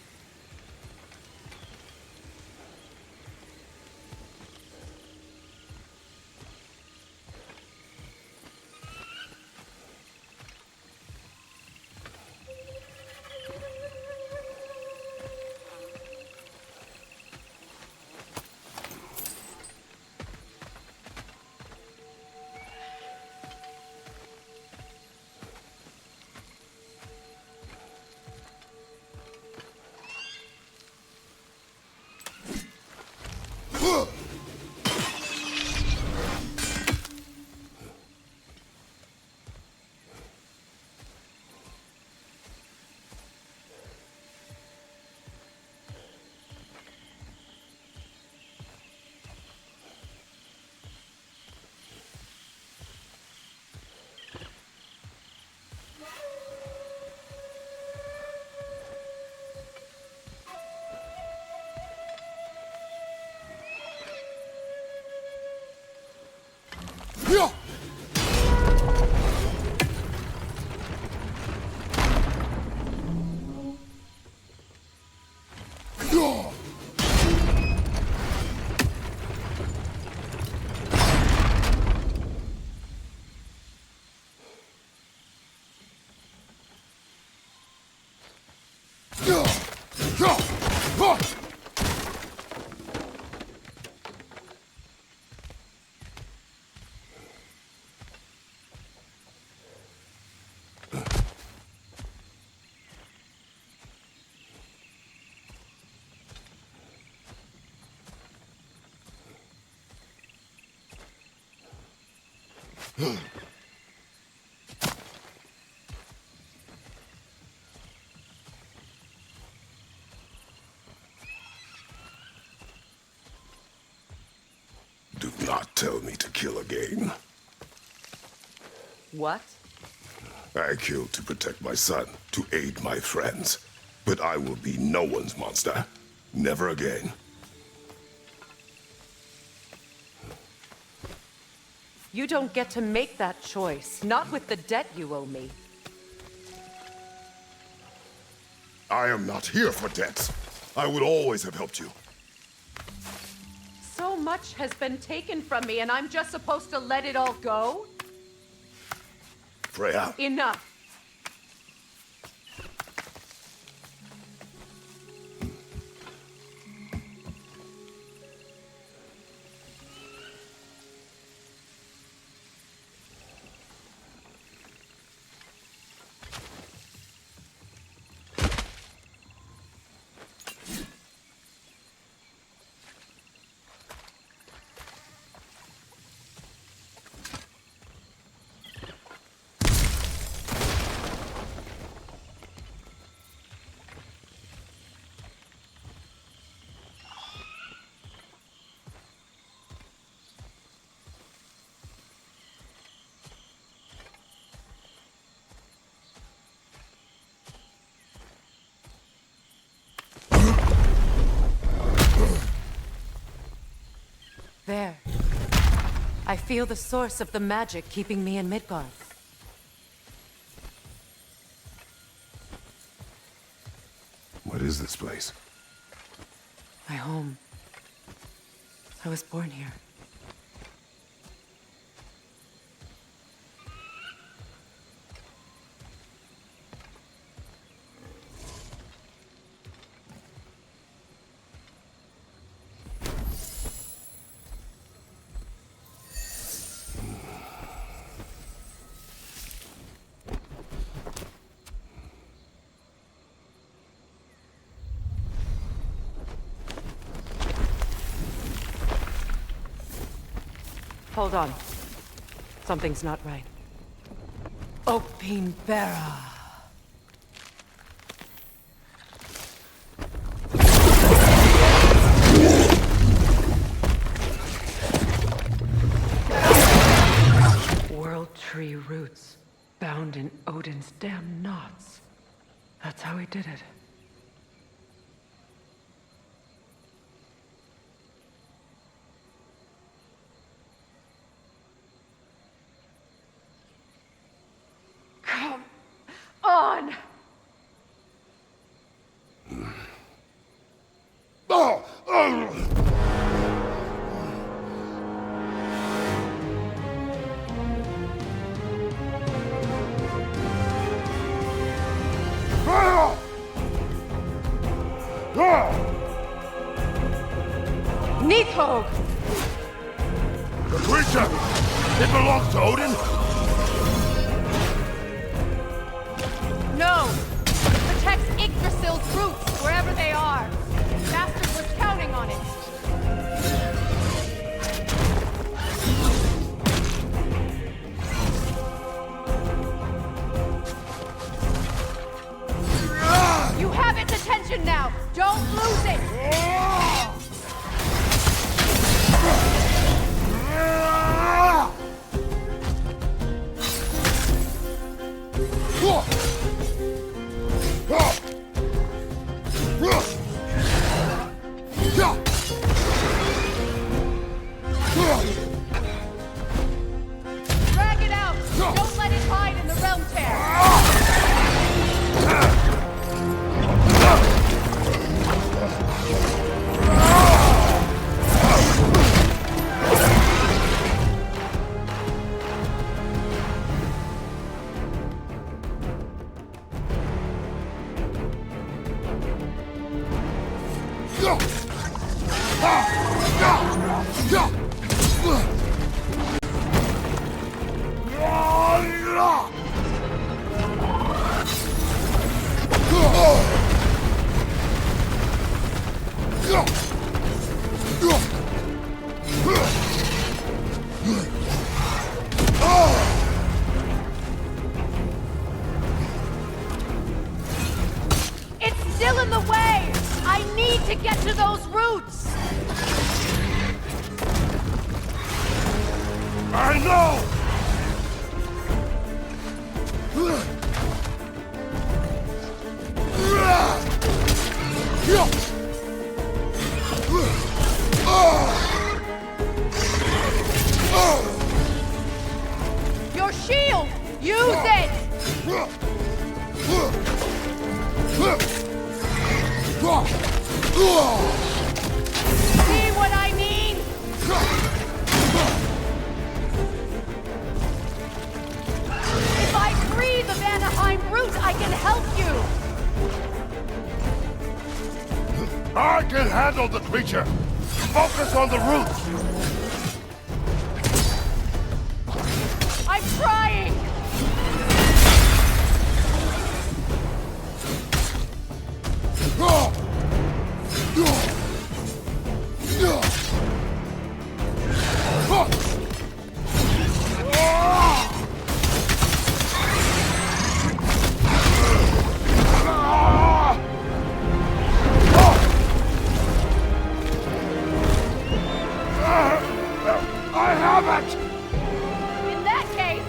Do not tell me to kill again.
What?
I killed to protect my son, to aid my friends. But I will be no one's monster. Never again.
You don't get to make that choice. Not with the debt you owe me.
I am not here for debts. I would always have helped you.
So much has been taken from me, and I'm just supposed to let it all go?
Freya.
Enough. There. I feel the source of the magic keeping me in Midgard.
What is this place?
My home. I was born here. Hold on. Something's not right. Opinbera. World tree roots, bound in Odin's damn knots. That's how he did it. Come on! Nidhogg!
The creature! It belongs to Odin?
No! It protects Yggdrasil's roots, wherever they are. Masters were counting on it. You have its attention now! Don't lose it! Drag it out! Don't let it hide in the realm tear! It's still in the way! I need to get to those roots!
I know!
Your shield! Use it! See what I mean? If I free the Vanaheim root, I can help you!
I can handle the creature. Focus on the roots.
I'm trying!
I have it!
In that case,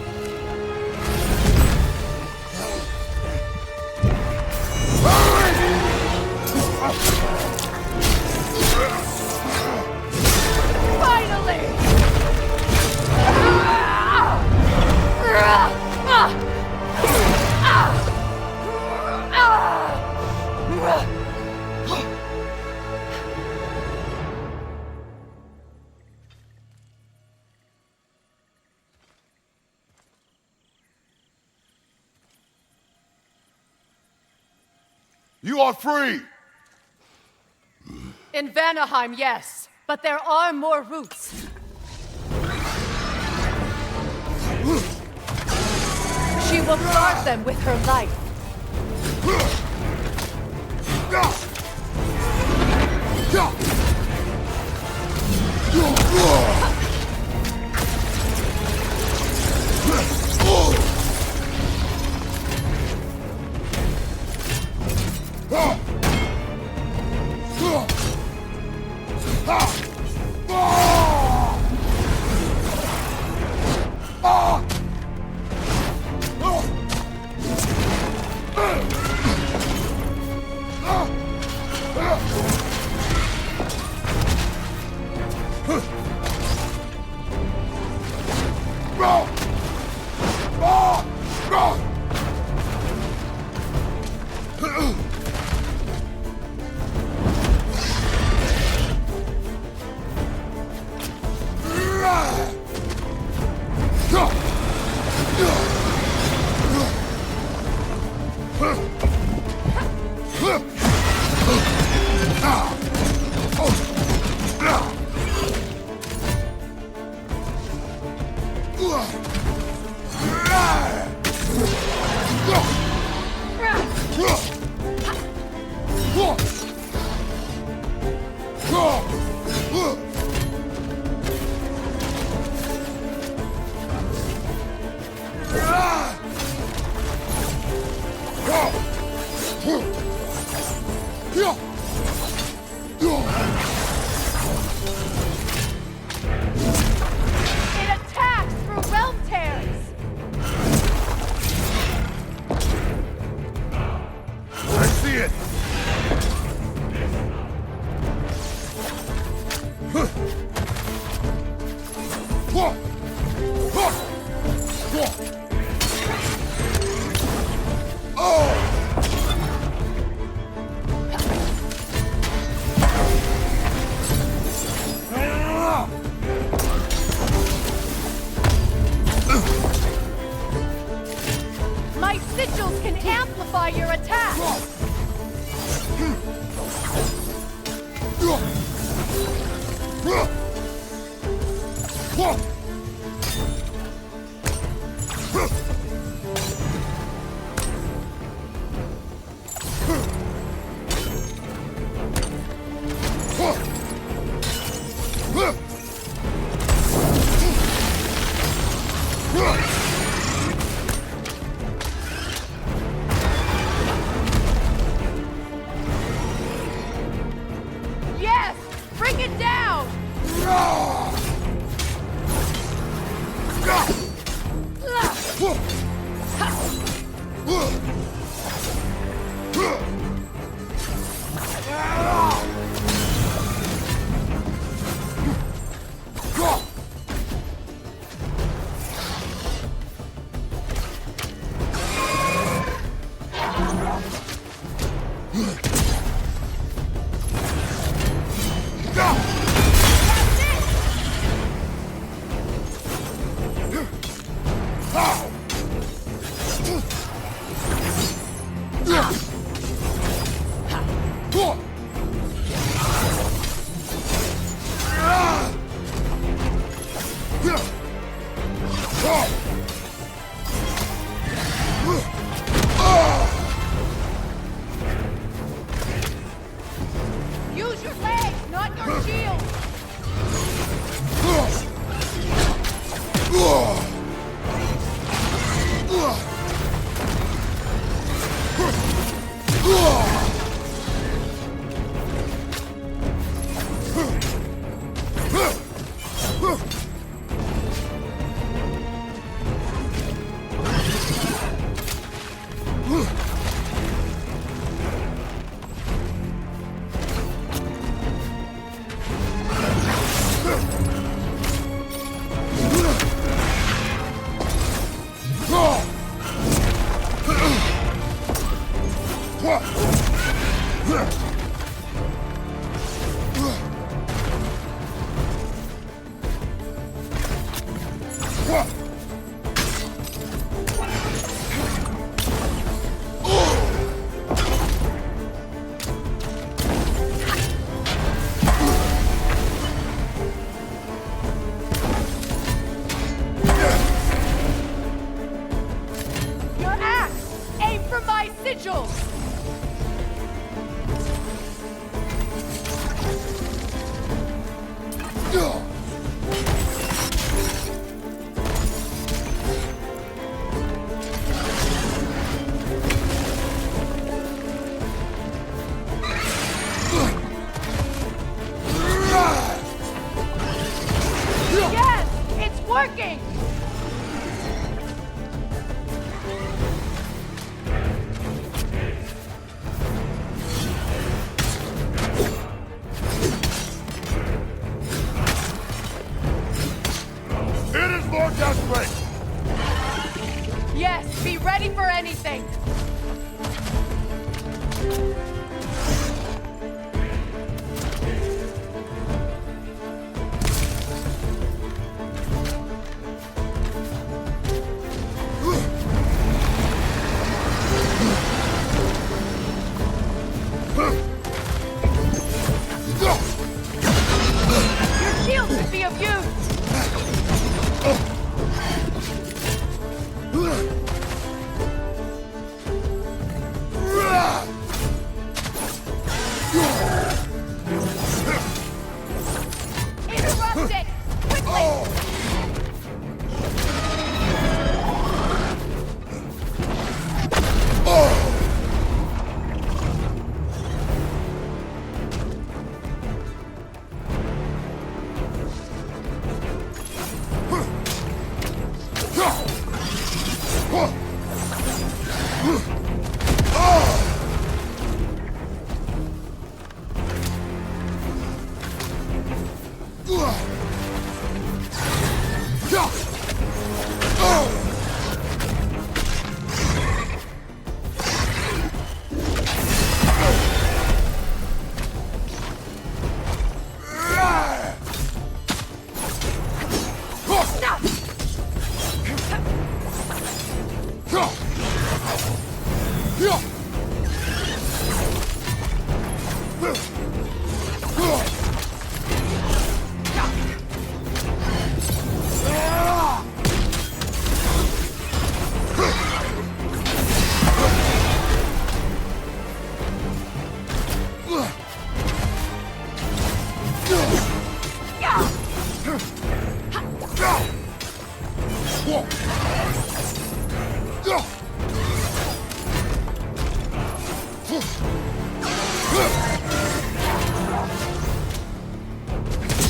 finally!
You are free!
In Vanaheim, yes. But there are more roots. She will guard them with her life. It attacks through realm tears!
I see it!
My sigils can amplify your attack! Yes! Bring it down! your legs, not your shield! Your axe! Aim for my sigils! Yes! It's working!
It is more desperate!
Yes, be ready for anything! Your shield could be of use! Interrupt it! Quickly!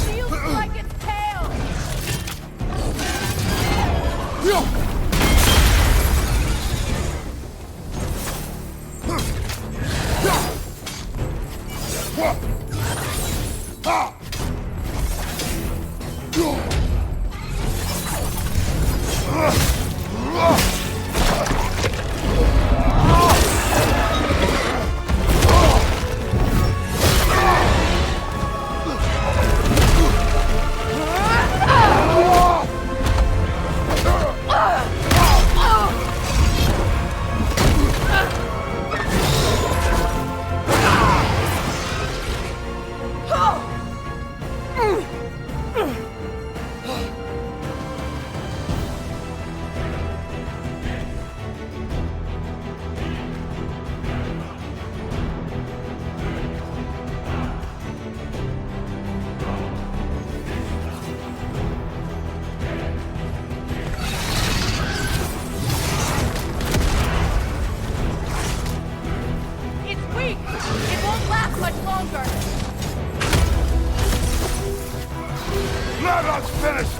Feels like its tail!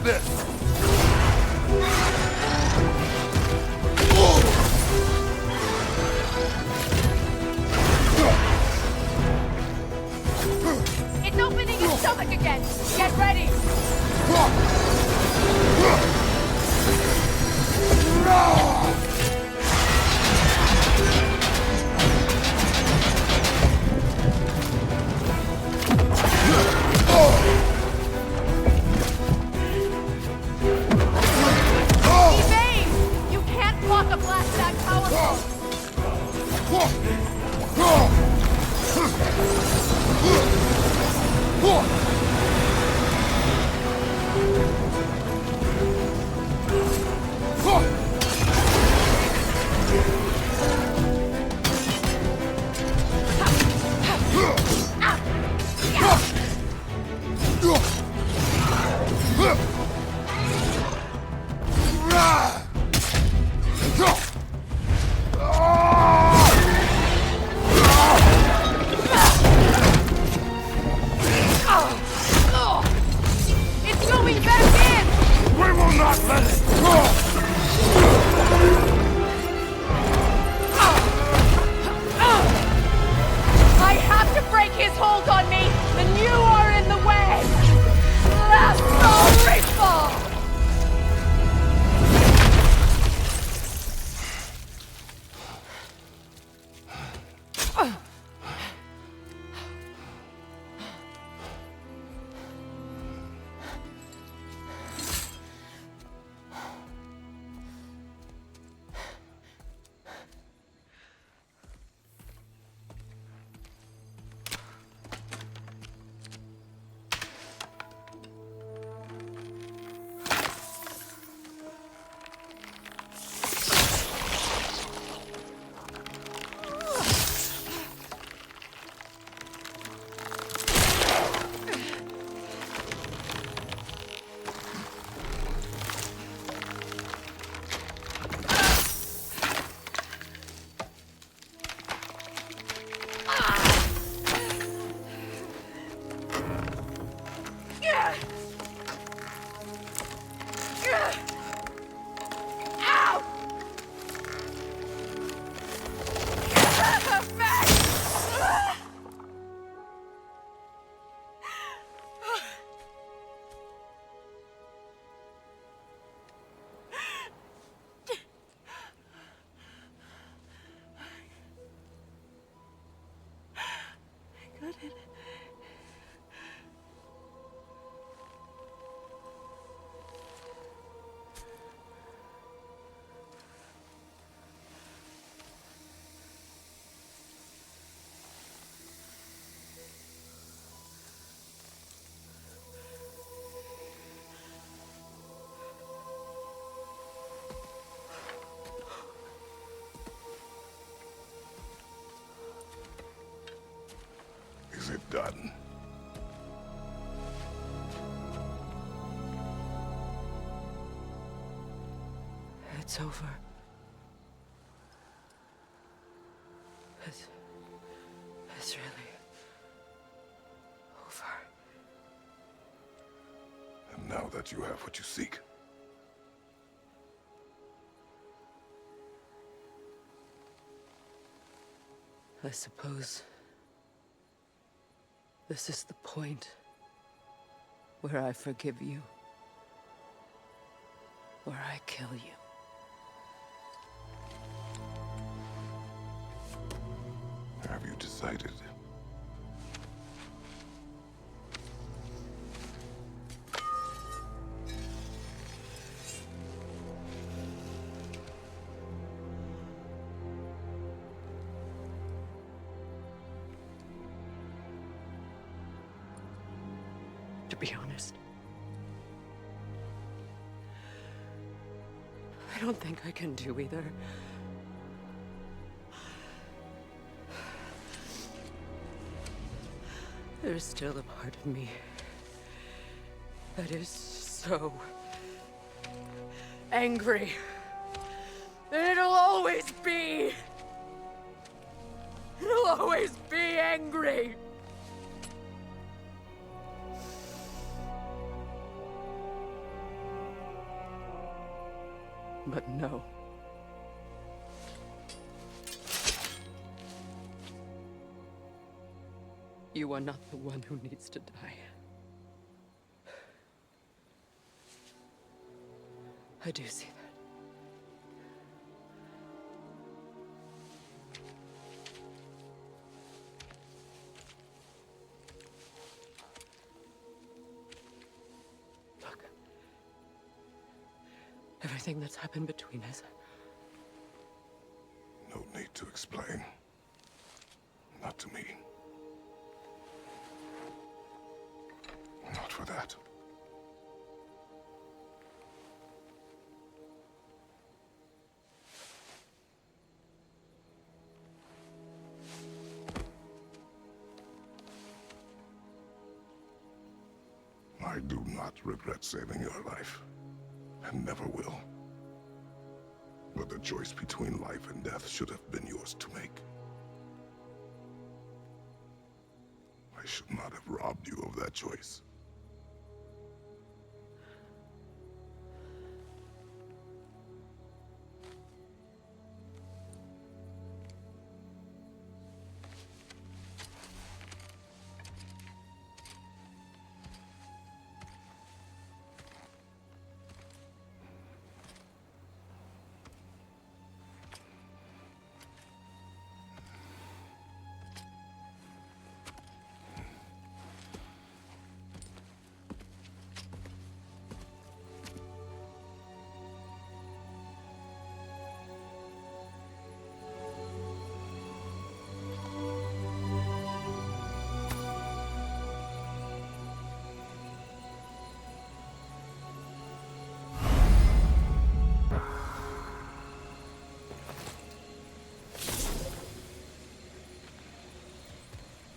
this!
It's opening its stomach again! Get ready! Evade! You can't block a blast that powerful! It's going back in!
We will not let it!
I have to break his hold on me, and you are in the way! Last rifle!
Is it done?
It's over. It's really over.
And now that you have what you seek,
I suppose this is the point where I forgive you, where I kill you.
have you decided?
To be honest, I don't think I can do either. There's still a part of me that is so angry. And it'll always be. It'll always be angry. But no. You are not the one who needs to die. I do see that. Look. Everything that's happened between us.
No need to explain. Not to me. Not for that. I do not regret saving your life, and never will. But the choice between life and death should have been yours to make. I should not have robbed you of that choice.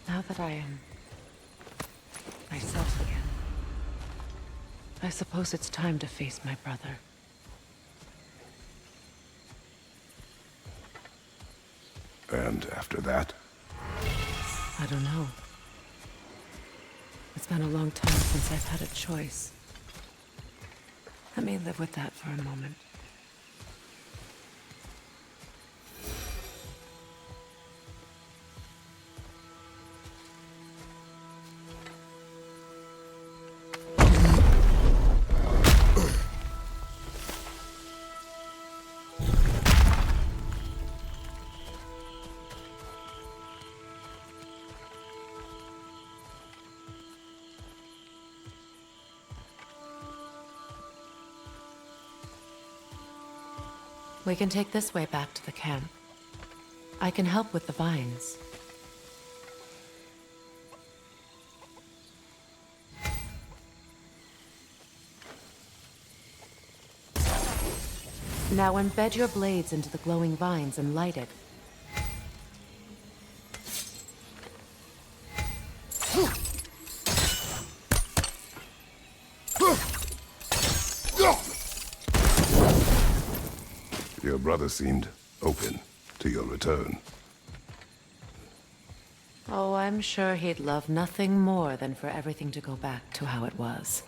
Now that I am myself again, I suppose it's time to face my brother.
And after that?
I don't know. It's been a long time since I've had a choice. Let me live with that for a moment. We can take this way back to the camp. I can help with the vines. Now embed your blades into the glowing vines and light it.
Your brother seemed open to your return.
Oh, I'm sure he'd love nothing more than for everything to go back to how it was,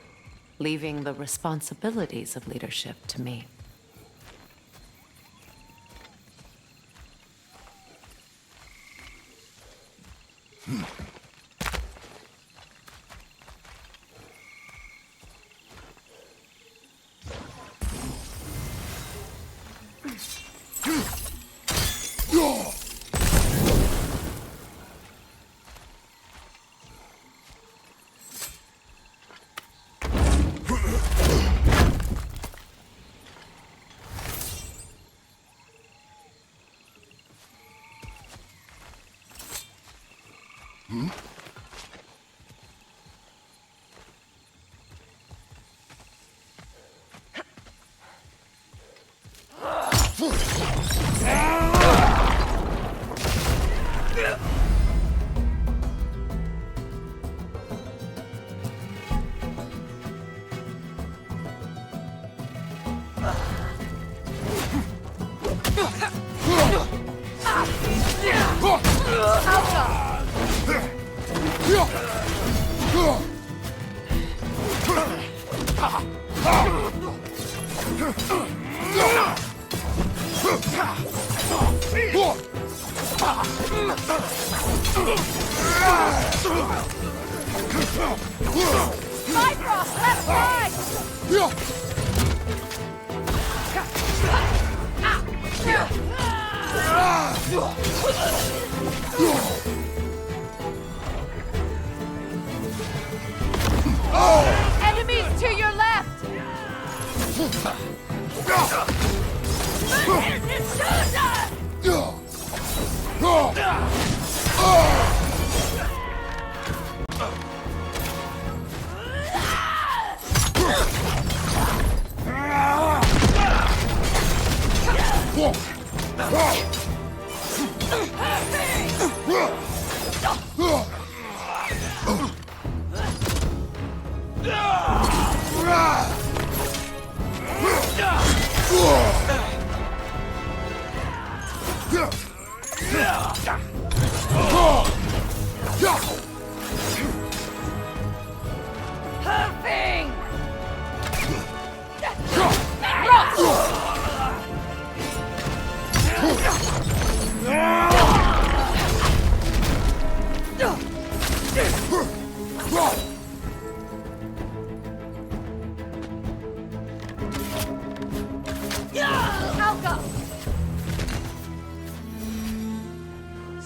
leaving the responsibilities of leadership to me. Bifrost, left side! Enemies to your left!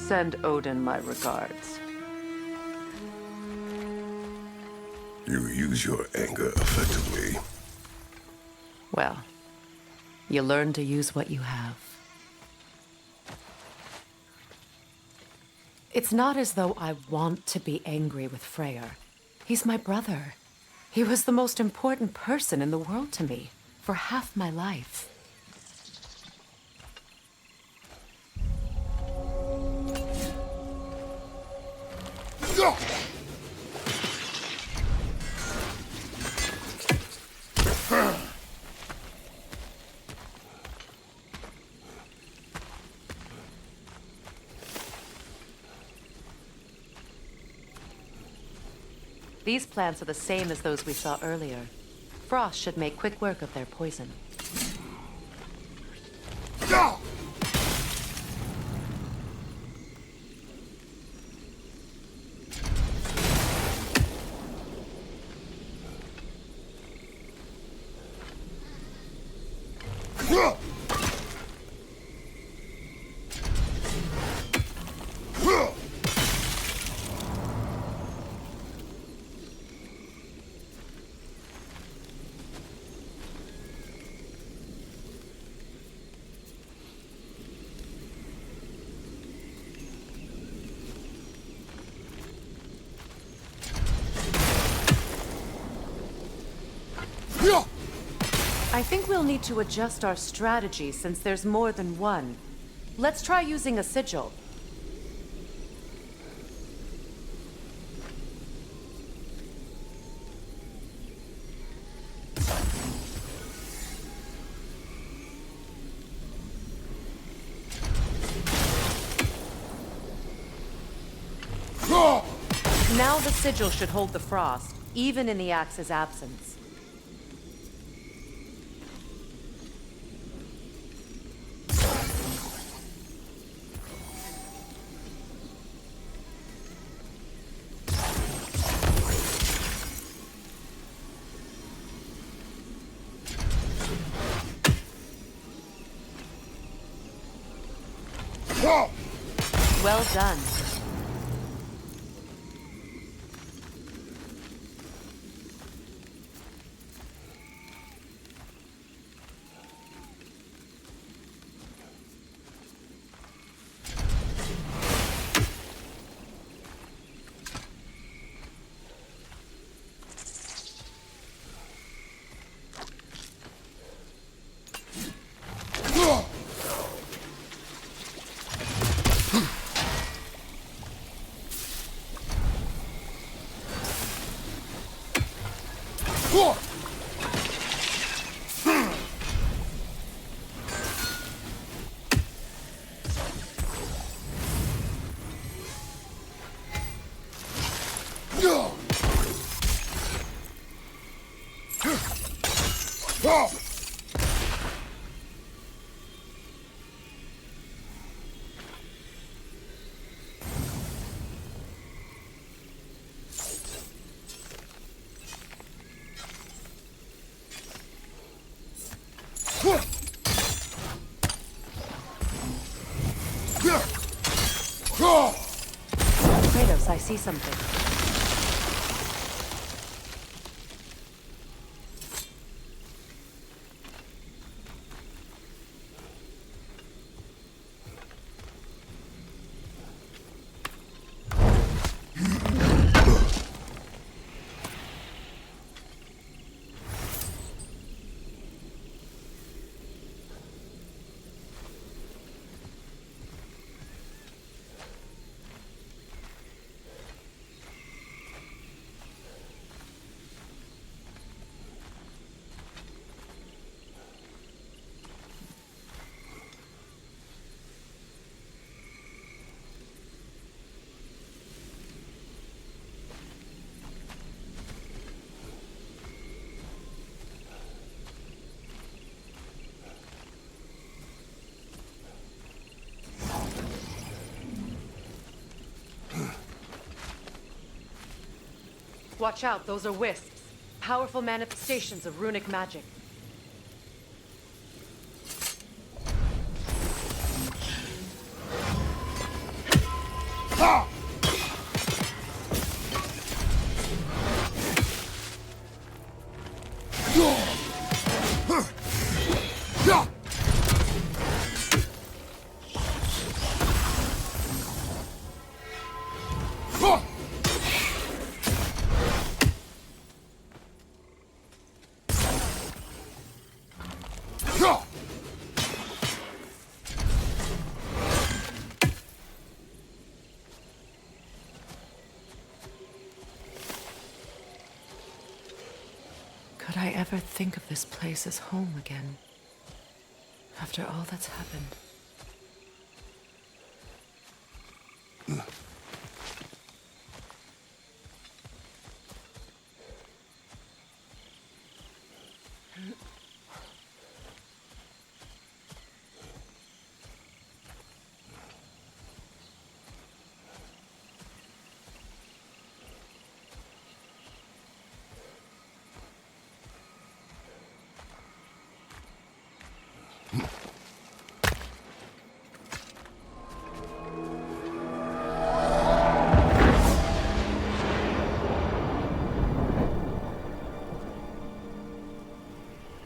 Send Odin my regards.
You use your anger effectively.
Well, you learn to use what you have. It's not as though I want to be angry with Freyr. He's my brother. He was the most important person in the world to me for half my life. These plants are the same as those we saw earlier. Frost should make quick work of their poison. I think we'll need to adjust our strategy since there's more than one. Let's try using a sigil. Now the sigil should hold the frost, even in the axe's absence. Well done.
Kratos, I see something.
Watch out, those are wisps. Powerful manifestations of runic magic.
Could I ever think of this place as home again? After all that's happened.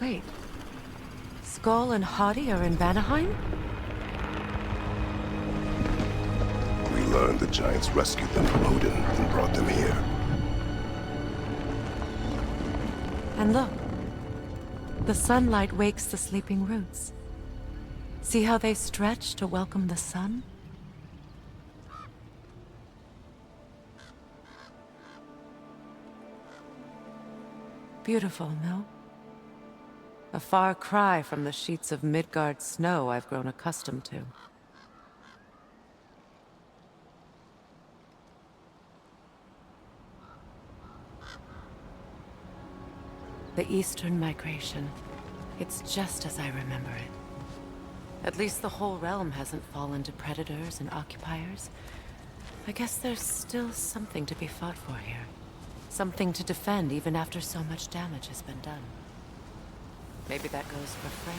Wait. Skull and Hati are in Vanaheim?
We learned the giants rescued them from Odin and brought them here.
And look. The sunlight wakes the sleeping roots. See how they stretch to welcome the sun? Beautiful, no? A far cry from the sheets of Midgard snow I've grown accustomed to. The Eastern Migration. It's just as I remember it. At least the whole realm hasn't fallen to predators and occupiers. I guess there's still something to be fought for here. Something to defend even after so much damage has been done. Maybe that goes for Frey.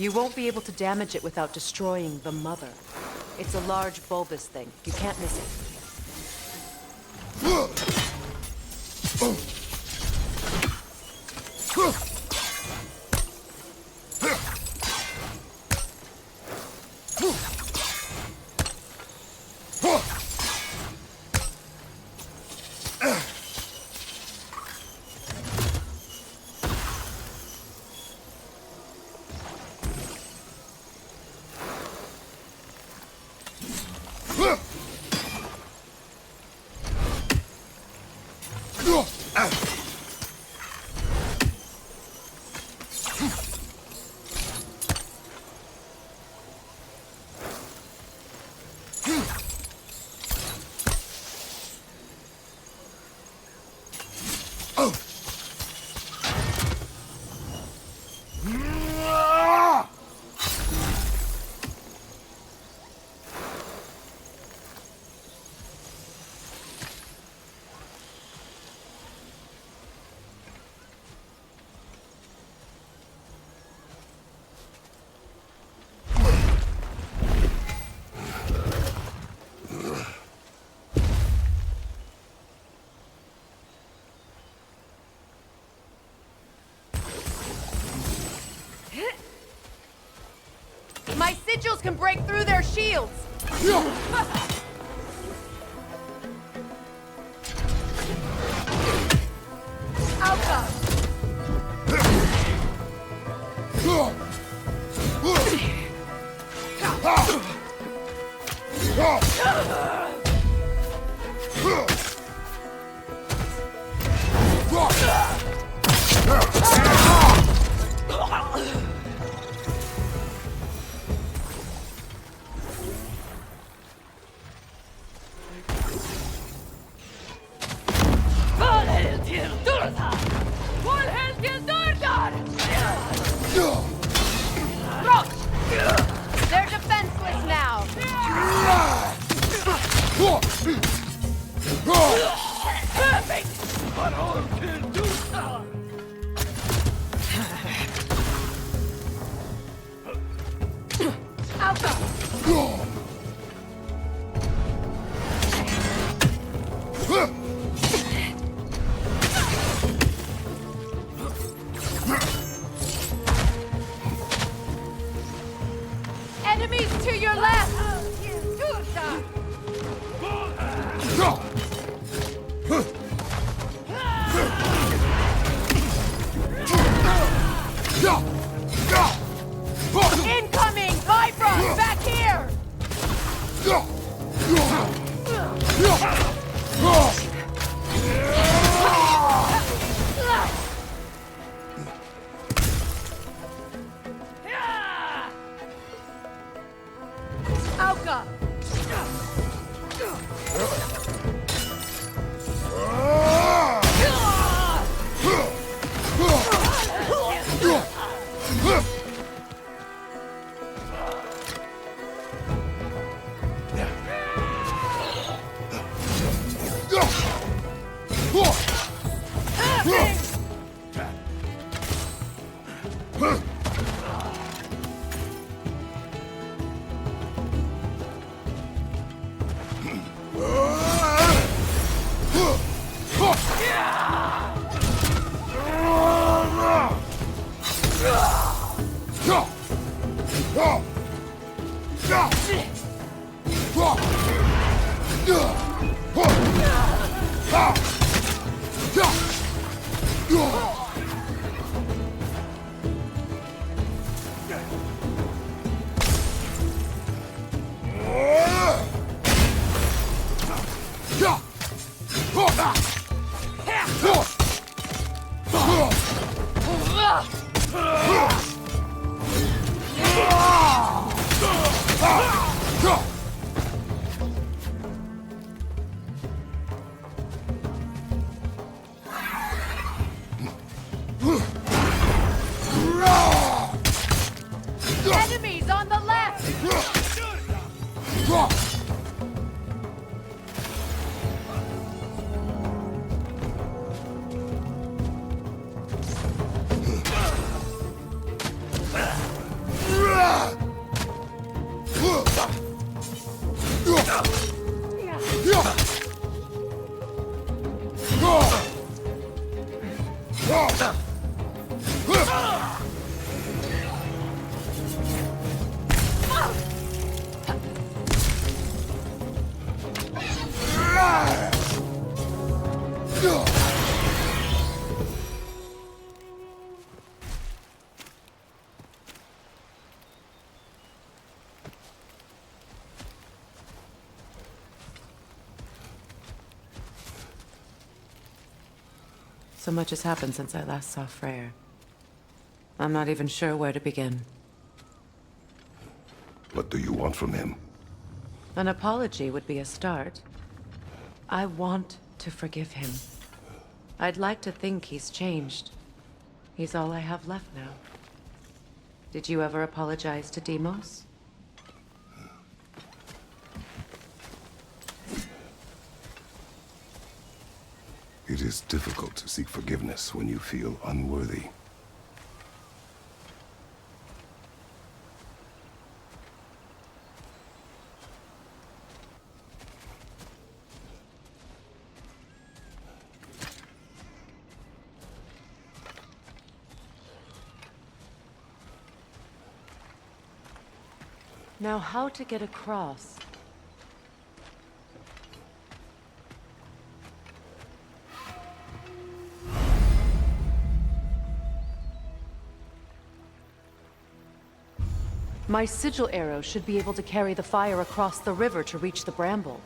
You won't be able to damage it without destroying the mother. It's a large bulbous thing. You can't miss it. My sigils can break through their shields! Alpha! They're defenseless now! Enemies to your left! Incoming! Vibron! Back here! Alka! Enemies on the left!
So much has happened since I last saw Freyr. I'm not even sure where to begin.
What do you want from him?
An apology would be a start. I want to forgive him. I'd like to think he's changed. He's all I have left now. Did you ever apologize to Deimos?
It is difficult to seek forgiveness when you feel unworthy.
Now, how to get across? My sigil arrow should be able to carry the fire across the river to reach the bramble.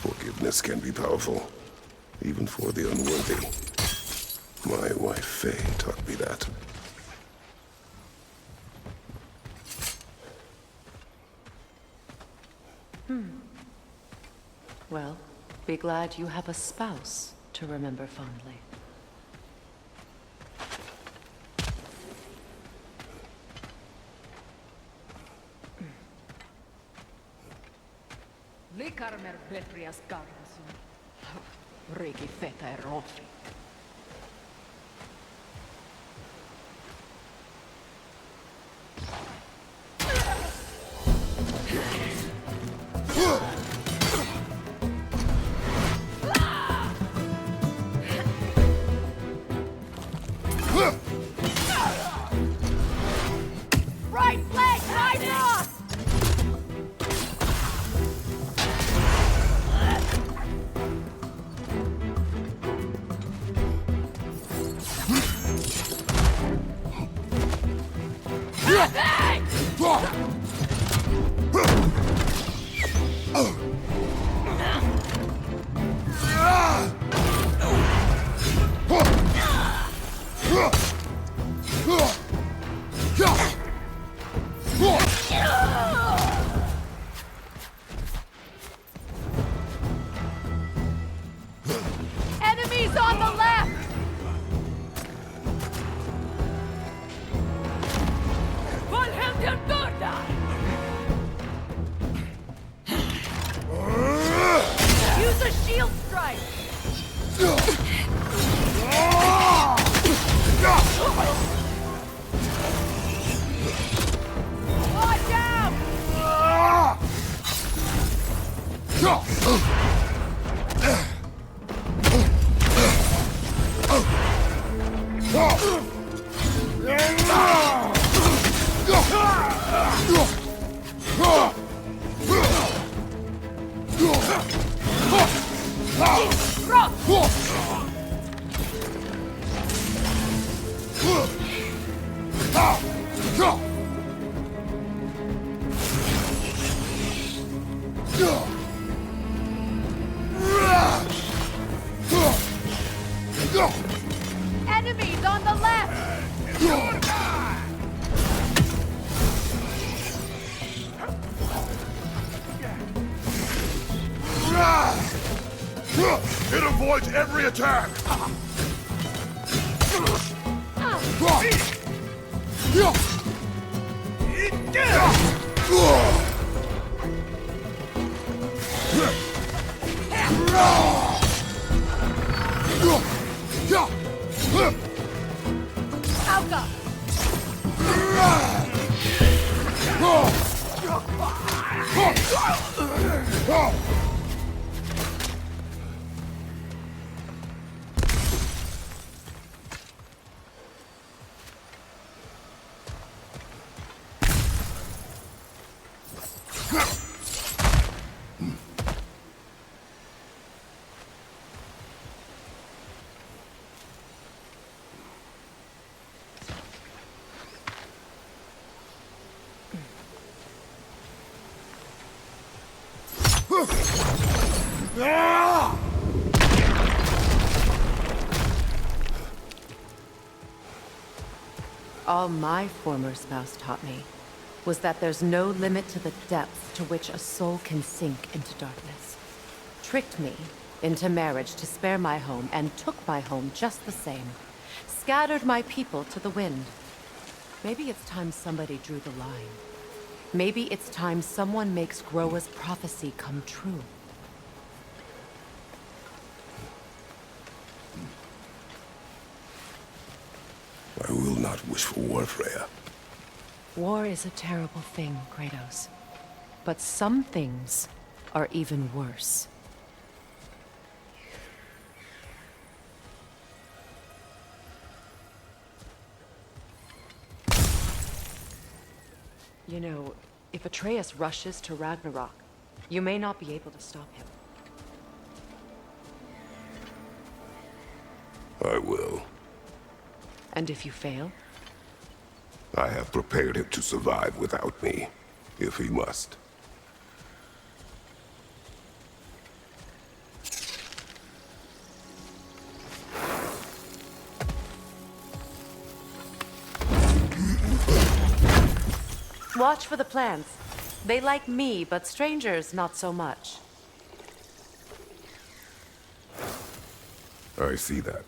Forgiveness can be powerful, even for the unworthy. My wife Faye taught me that.
Well, be glad you have a spouse to remember fondly.
Likarmer Betrias Gardasun. Riki Feta e Rofi.
Right leg, right off! Enemies on the left! Volhelmdir Durda! Use a shield strike! Watch out! Enemies on the left!
It avoids every attack!
All my former spouse taught me was that there's no limit to the depth to which a soul can sink into darkness. Tricked me into marriage to spare my home and took my home just the same. Scattered my people to the wind. Maybe it's time somebody drew the line. Maybe it's time someone makes Groa's prophecy come true.
I will not wish for war, Freya.
War is a terrible thing, Kratos. But some things are even worse. You know, if Atreus rushes to Ragnarok, you may not be able to stop him.
I will.
And if you fail?
I have prepared him to survive without me, if he must.
Watch for the plants. They like me, but strangers not so much.
I see that.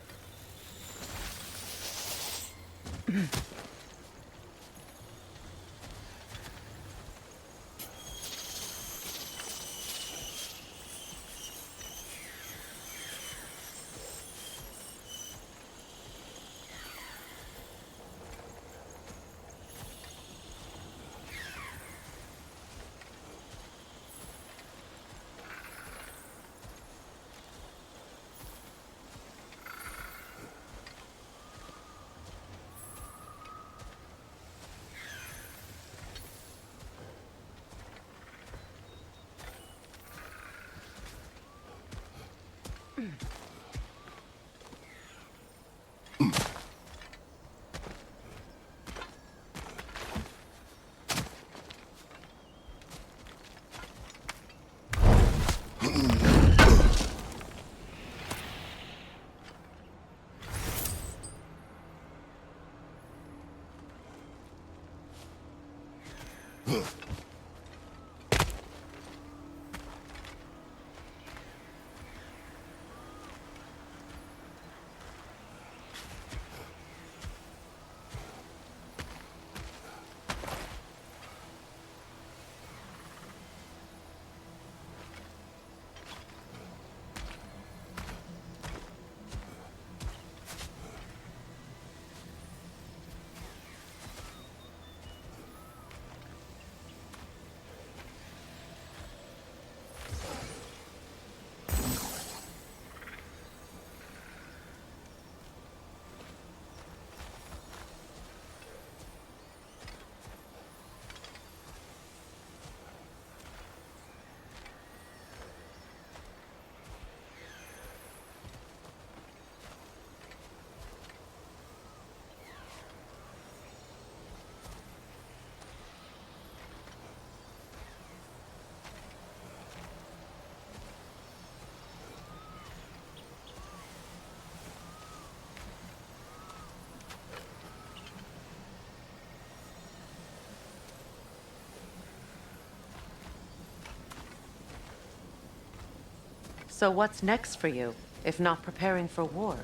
So what's next for you, if not preparing for war?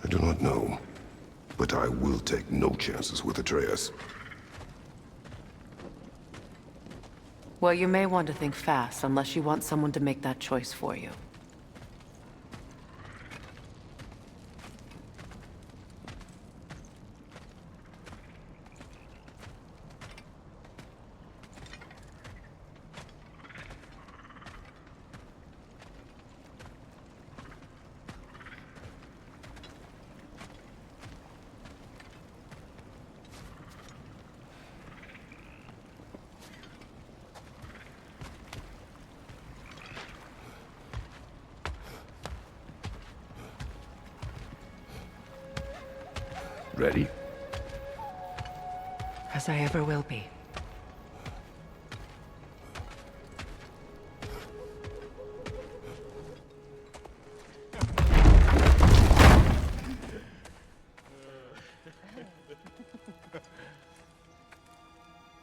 I do not know, but I will take no chances with Atreus.
Well, you may want to think fast, unless you want someone to make that choice for you.
Ready?
As I ever will be.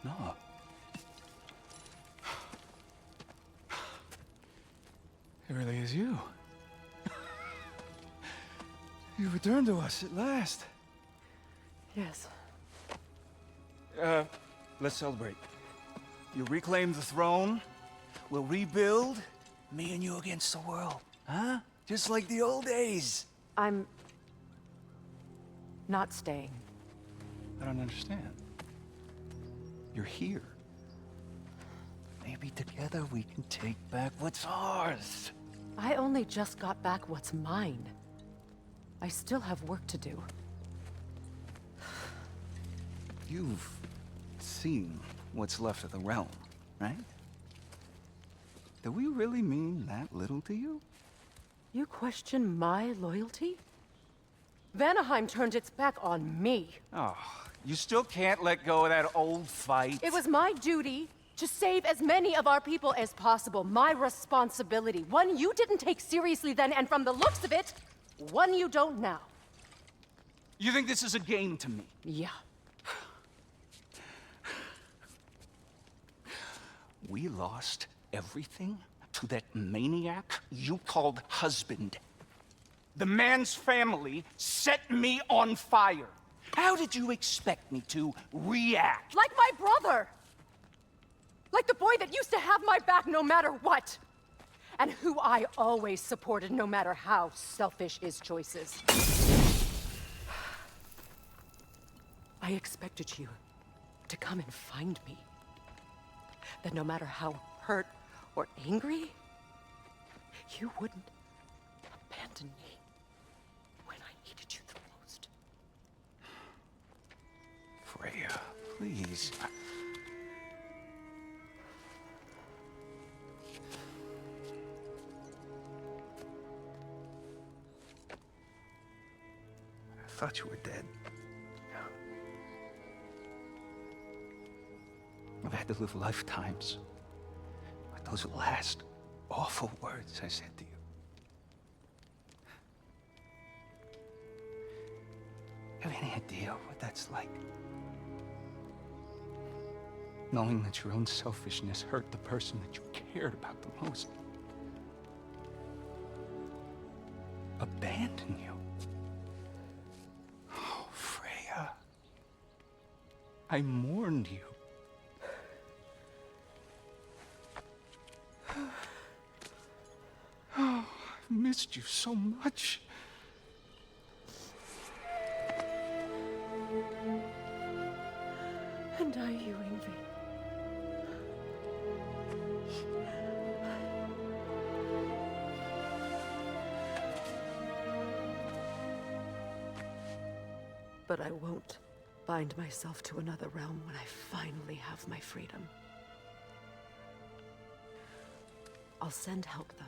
No. It really is you. You returned to us at last.
Yes.
Let's celebrate. You reclaim the throne. We'll rebuild. Me and you against the world. Huh? Just like the old days.
I'm... not staying.
I don't understand. You're here. Maybe together we can take back what's ours.
I only just got back what's mine. I still have work to do.
You've seen what's left of the realm, right? Do we really mean that little to you?
You question my loyalty? Vanaheim turned its back on me.
Oh, you still can't let go of that old fight?
It was my duty to save as many of our people as possible. My responsibility. One you didn't take seriously then, and from the looks of it, one you don't now.
You think this is a game to me?
Yeah.
We lost everything to that maniac you called husband. The man's family set me on fire. How did you expect me to react?
Like my brother! Like the boy that used to have my back no matter what! And who I always supported no matter how selfish his choices. I expected you to come and find me. That no matter how hurt or angry, you wouldn't abandon me when I needed you the most.
Freya, please. I thought you were dead. I've had to live lifetimes with those last awful words I said to you. Have any idea what that's like? Knowing that your own selfishness hurt the person that you cared about the most. Abandon you. Oh, Freya. I mourned you. Oh, I've missed you so much.
And I you, Ingvi. But I won't bind myself to another realm when I finally have my freedom. I'll send help, though.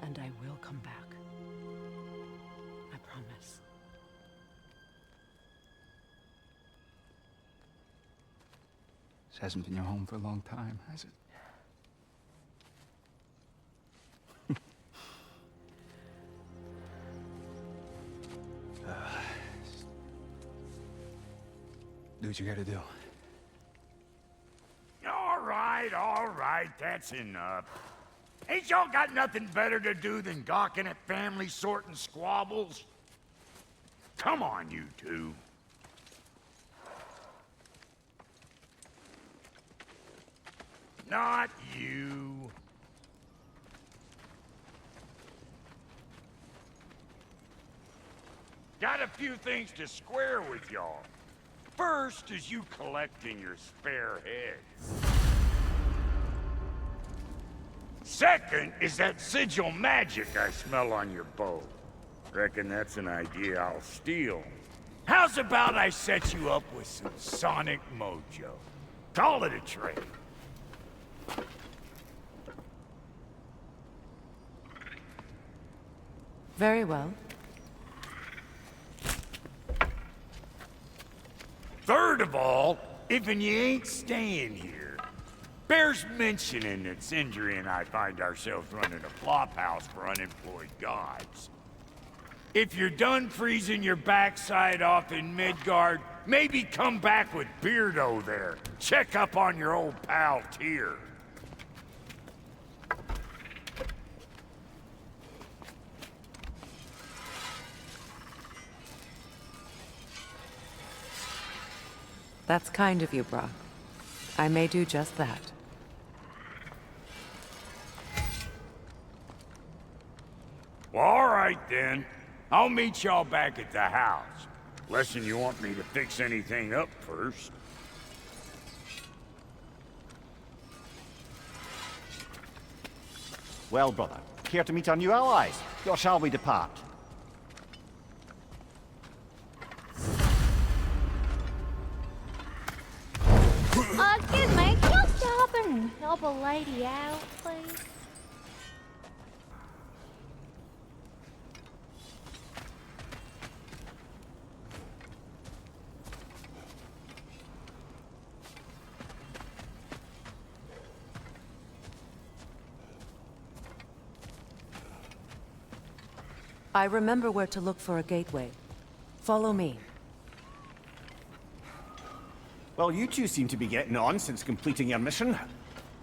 And I will come back. I promise.
This hasn't been your home for a long time, has it? Do what you gotta do.
that's enough. Ain't y'all got nothing better to do than gawking at family sorting squabbles? Come on, you two. Not you. Got a few things to square with y'all. First is you collecting your spare heads. Second is that sigil magic I smell on your bow. Reckon that's an idea I'll steal. How's about I set you up with some sonic mojo? Call it a trade.
Very well.
Third of all, if you ain't staying here, bears mentioning that Sindri and I find ourselves running a flop house for unemployed gods. If you're done freezing your backside off in Midgard, maybe come back with Beardo there. Check up on your old pal Tyr.
That's kind of you, Brock. I may do just that.
Well, all right then. I'll meet y'all back at the house. Unless you want me to fix anything up first.
Well, brother, care to meet our new allies? Or shall we depart?
Excuse me, can you stop and help a lady out, please?
I remember where to look for a gateway. Follow me.
Well, you two seem to be getting on since completing your mission.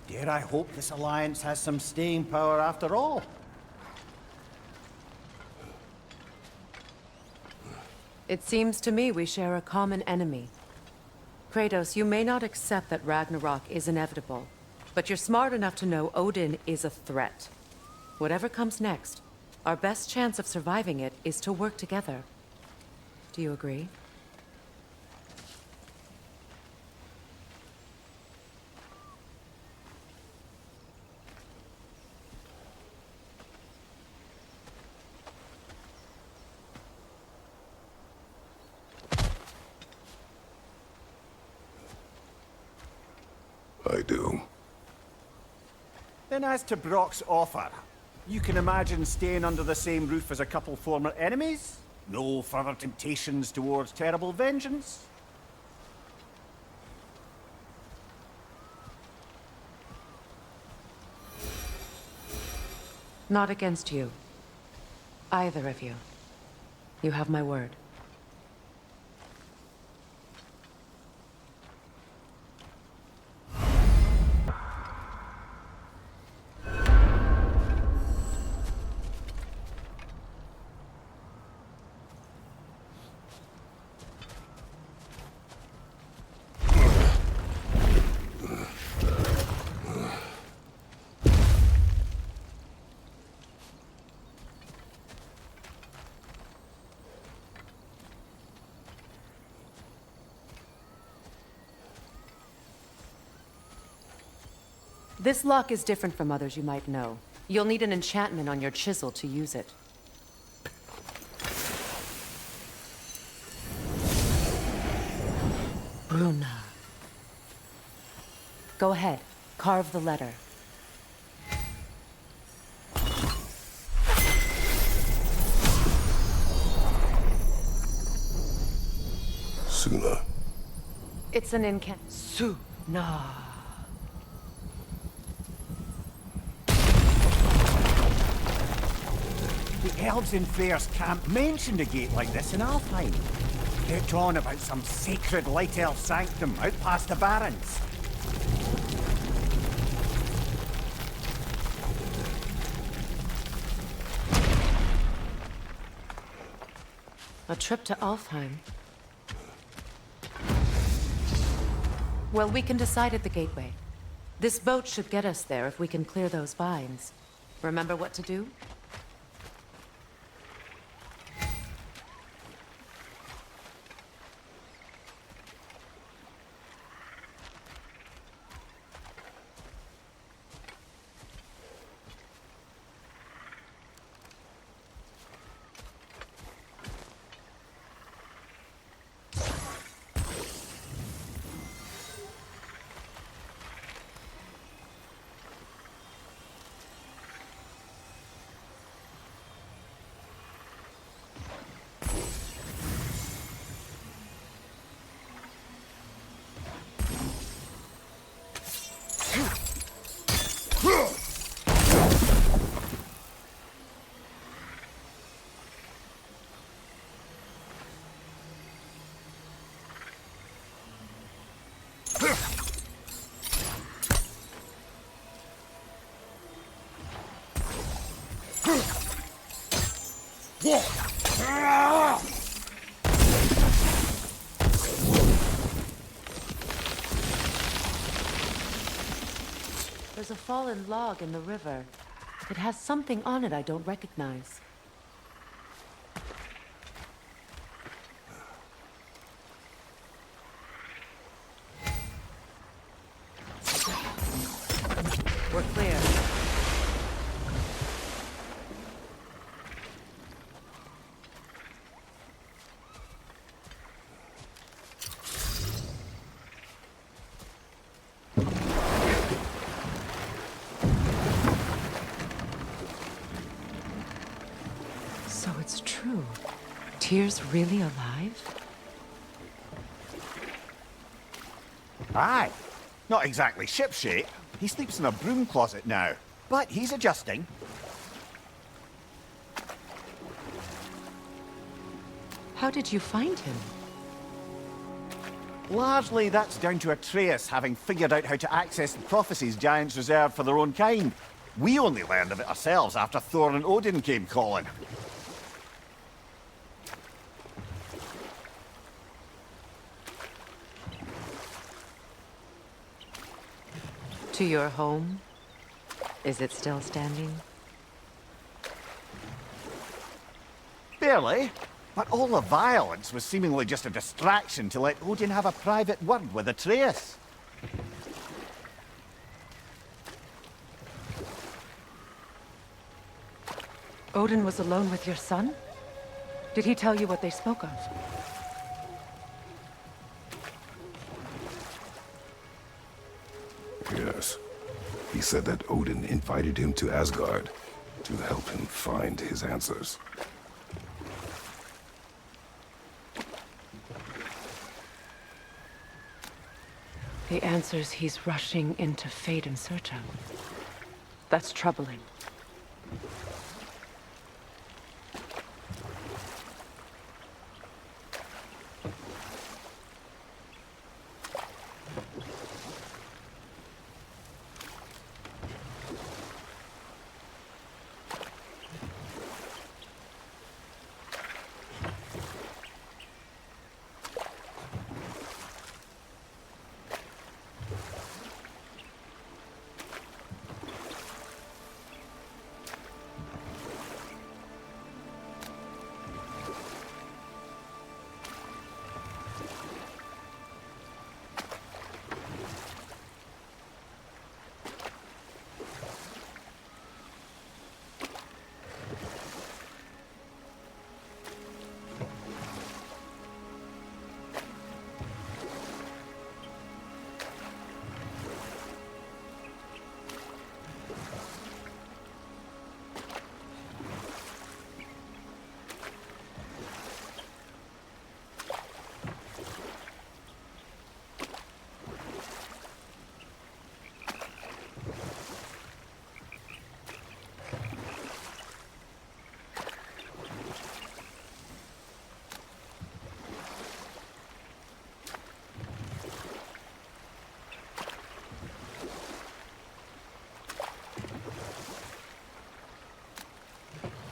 Dare I hope this alliance has some staying power after all?
It seems to me we share a common enemy. Kratos, you may not accept that Ragnarok is inevitable, but you're smart enough to know Odin is a threat. Whatever comes next, our best chance of surviving it is to work together. Do you agree?
I do.
Then as to Brock's offer, you can imagine staying under the same roof as a couple former enemies? No further temptations towards terrible vengeance?
Not against you. Either of you. You have my word. This lock is different from others you might know. You'll need an enchantment on your chisel to use it. Bruna. Go ahead. Carve the letter.
Suna.
It's an incant. Suna.
The elves in Fair's camp mentioned a gate like this in Alfheim. Kept on about some sacred light elf sanctum out past the barrens.
A trip to Alfheim. Well, we can decide at the gateway. This boat should get us there if we can clear those vines. Remember what to do? There's a fallen log in the river. It has something on it I don't recognize. We're clear. So it's true. Tyr's really alive?
Aye. Not exactly shipshape. He sleeps in a broom closet now. But he's adjusting.
How did you find him?
Largely, that's down to Atreus having figured out how to access the prophecies giants reserve for their own kind. We only learned of it ourselves after Thor and Odin came calling.
To your home? Is it still standing?
Barely. But all the violence was seemingly just a distraction to let Odin have a private word with Atreus.
Odin was alone with your son? Did he tell you what they spoke of?
Yes. He said that Odin invited him to Asgard to help him find his answers.
The answers he's rushing into fate in search of. That's troubling.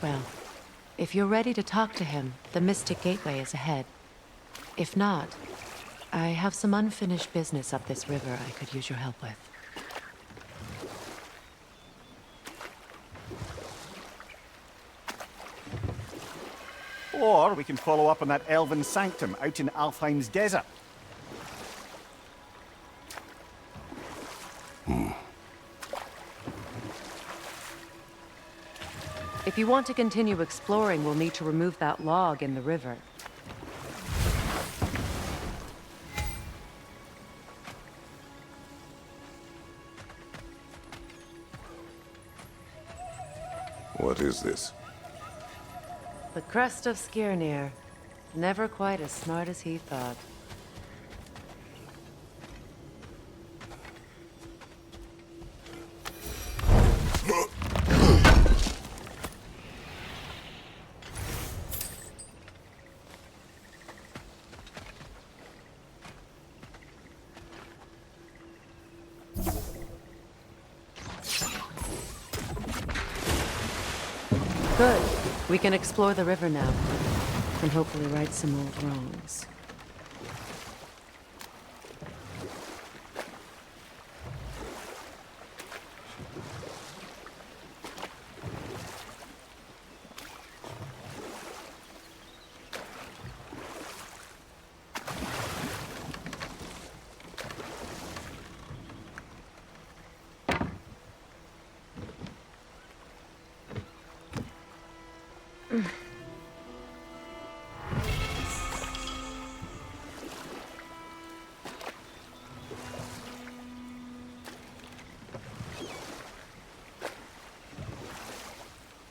Well, If you're ready to talk to him, the Mystic Gateway is ahead. If not, I have some unfinished business up this river I could use your help with.
Or we can follow up on that elven sanctum out in Alfheim's desert.
If you want to continue exploring, we'll need to remove that log in the river.
What is this?
The crest of Skirnir. Never quite as smart as he thought. Good. We can explore the river now, and hopefully right some old wrongs.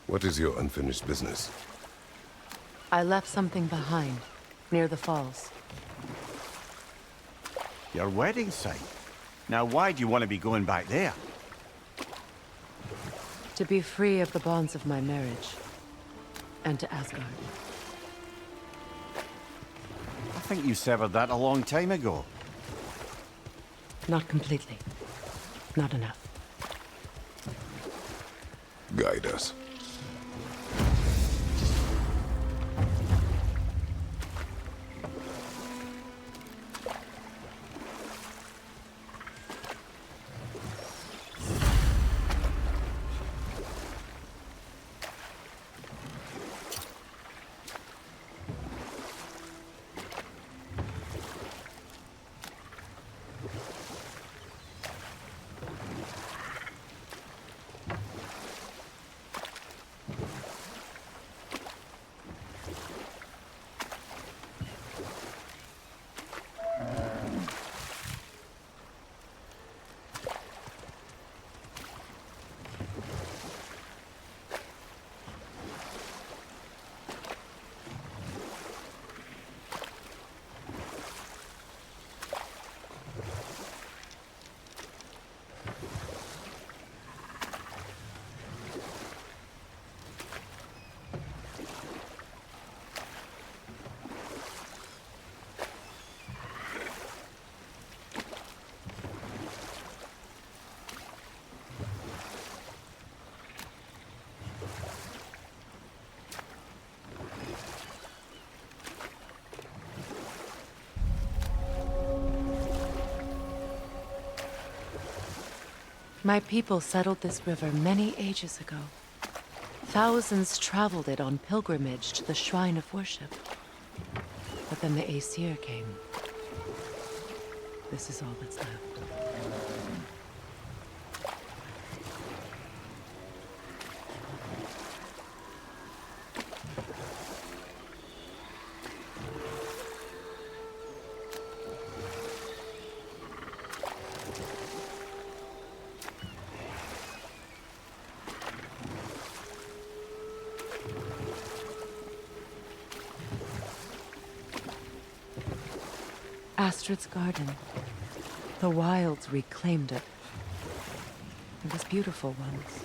What is your unfinished business?
I left something behind, near the falls.
Your wedding site. Now why do you want to be going back there?
To be free of the bonds of my marriage. And to Asgard.
I think you severed that a long time ago.
Not completely. Not enough.
Guide us.
My people settled this river many ages ago. Thousands traveled it on pilgrimage to the shrine of worship. But then the Aesir came. This is all that's left. Astrid's garden. The wilds reclaimed it. It was beautiful once.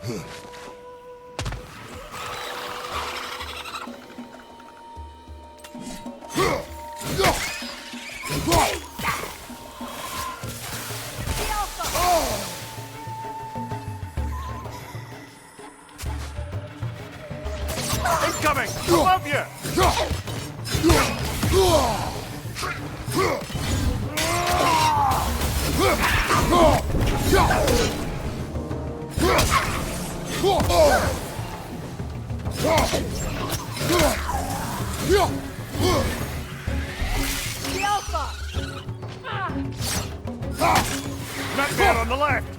Incoming! Above you! Nightmare on the left!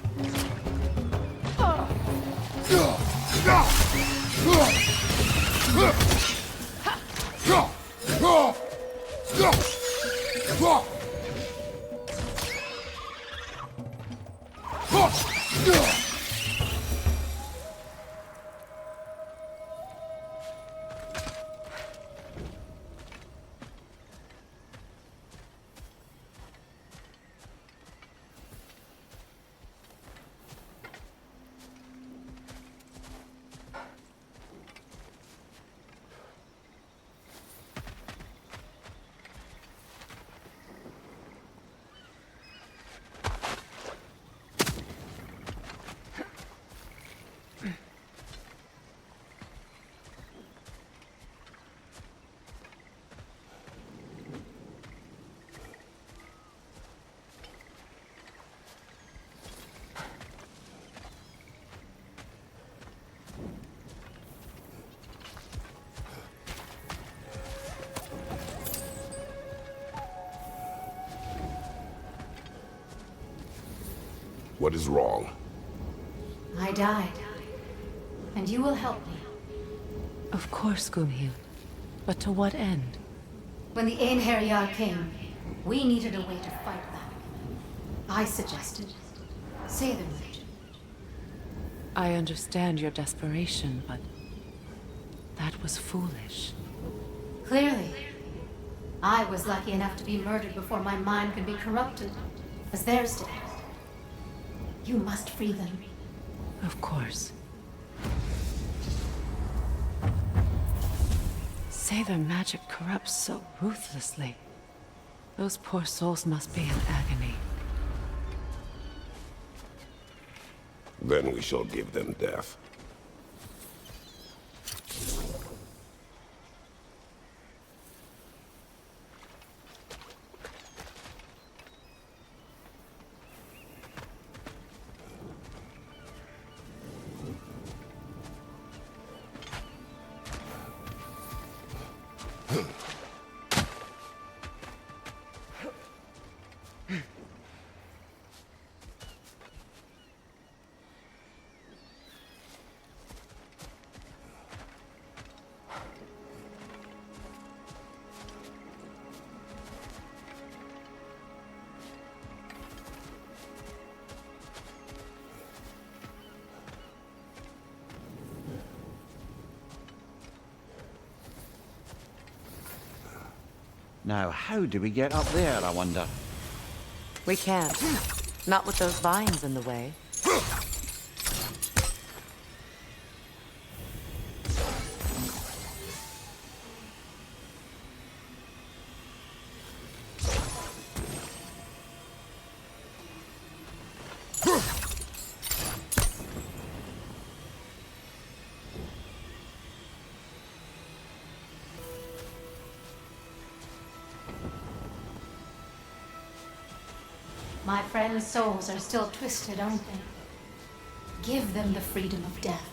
What is wrong?
I died. And you will help me.
Of course, Gunhild. But to what end?
When the Einherjar came, we needed a way to fight back. I suggested say the word.
I understand your desperation, but that was foolish.
Clearly. I was lucky enough to be murdered before my mind could be corrupted, as theirs did. You must free them.
Of course. Say their magic corrupts so ruthlessly. Those poor souls must be in agony.
Then we shall give them death.
Now, how do we get up there, I wonder?
We can't. Not with those vines in the way.
My friends' souls are still twisted, aren't they? Give them the freedom of death.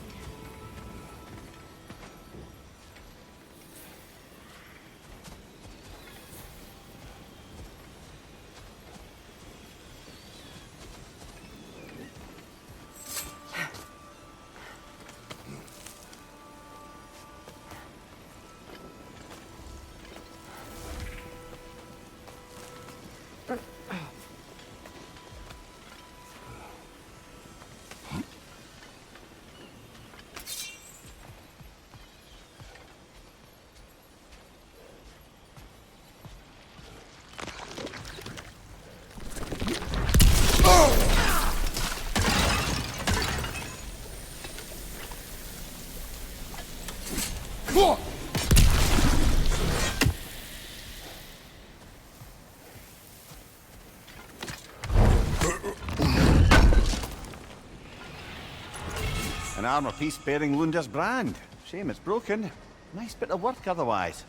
armor piece bearing Lunda's brand. Shame it's broken. Nice bit of work otherwise.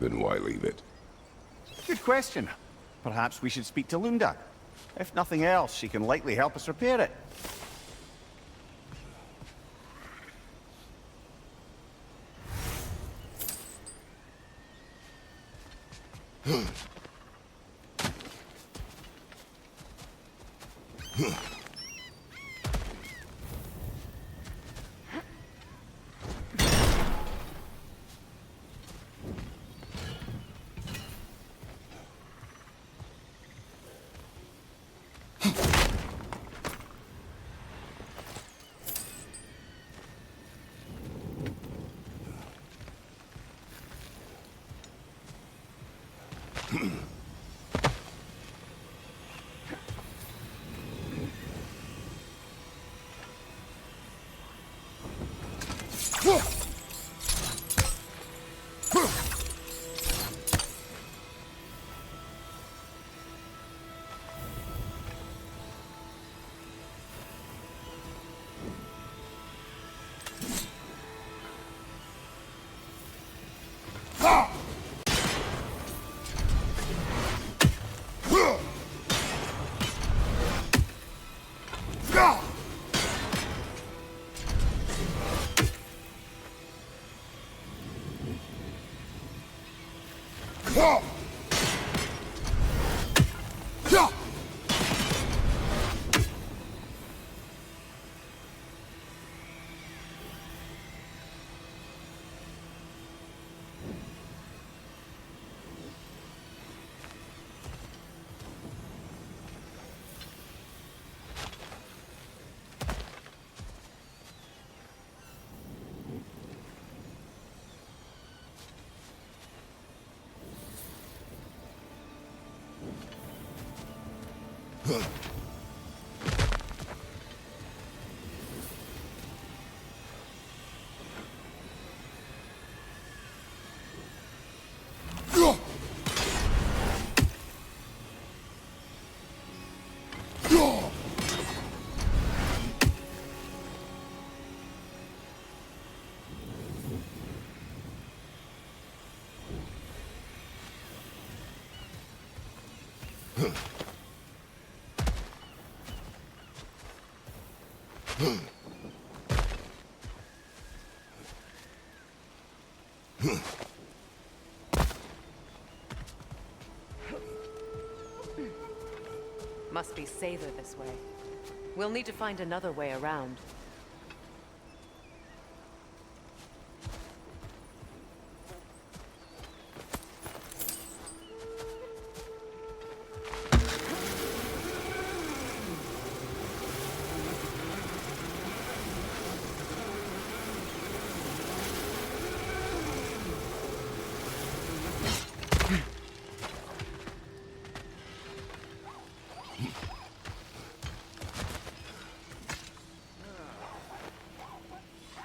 Then why leave it?
Good question. Perhaps we should speak to Lunda. If nothing else, she can likely help us repair it.
Must be safer this way. We'll need to find another way around.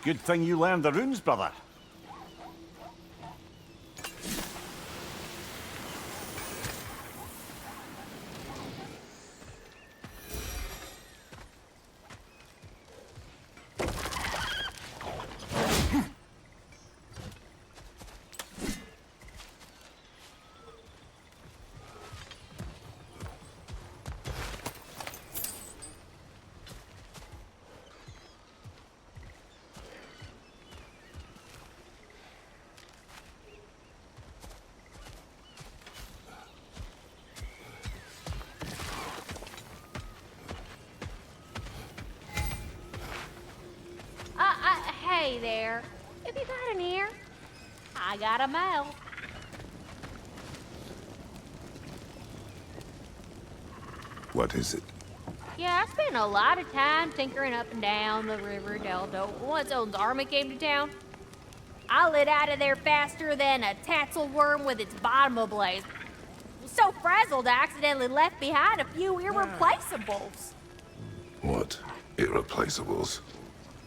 Good thing you learned the runes, brother.
Hey there. Have you got an ear? I got a mouth.
What is it?
Yeah, I spent a lot of time tinkering up and down the river Delta once Owen's army came to town. I lit out of there faster than a tassel worm with its bottom ablaze. So frazzled I accidentally left behind a few irreplaceables.
What? Irreplaceables?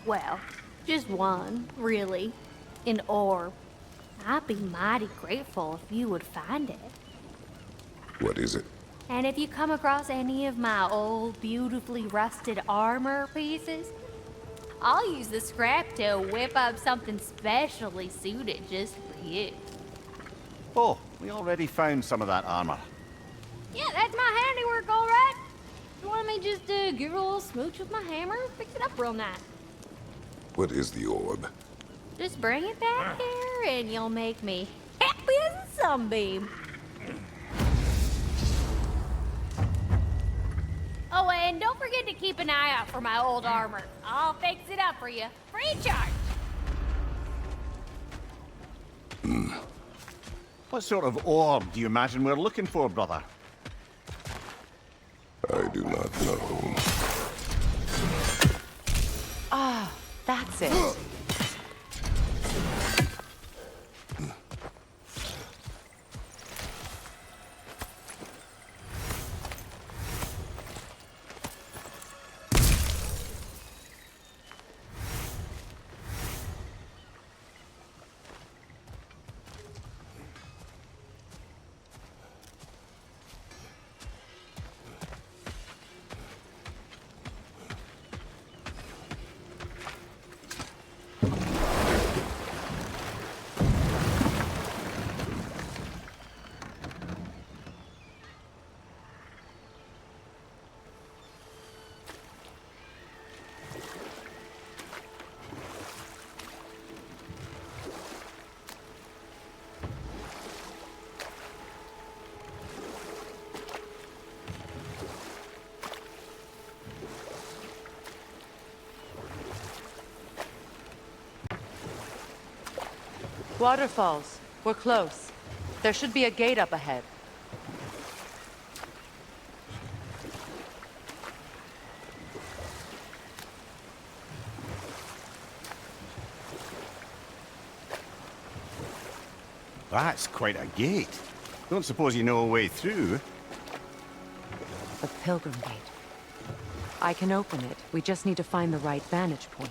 Well, just one, really. An orb. I'd be mighty grateful if you would find it.
What is it?
And if you come across any of my old, beautifully rusted armor pieces, I'll use the scrap to whip up something specially suited just for you.
Oh, we already found some of that armor.
Yeah, that's my handiwork, all right. You want me just to give it a little smooch with my hammer? Fix it up real nice.
What is the orb?
Just bring it back here and you'll make me happy as a sunbeam. Oh, and don't forget to keep an eye out for my old armor. I'll fix it up for you, free of charge.
What sort of orb do you imagine we're looking for, brother?
I do not know.
Ah, that's it. Waterfalls. We're close. There should be a gate up ahead.
That's quite a gate. Don't suppose you know a way through?
The Pilgrim Gate. I can open it. We just need to find the right vantage point.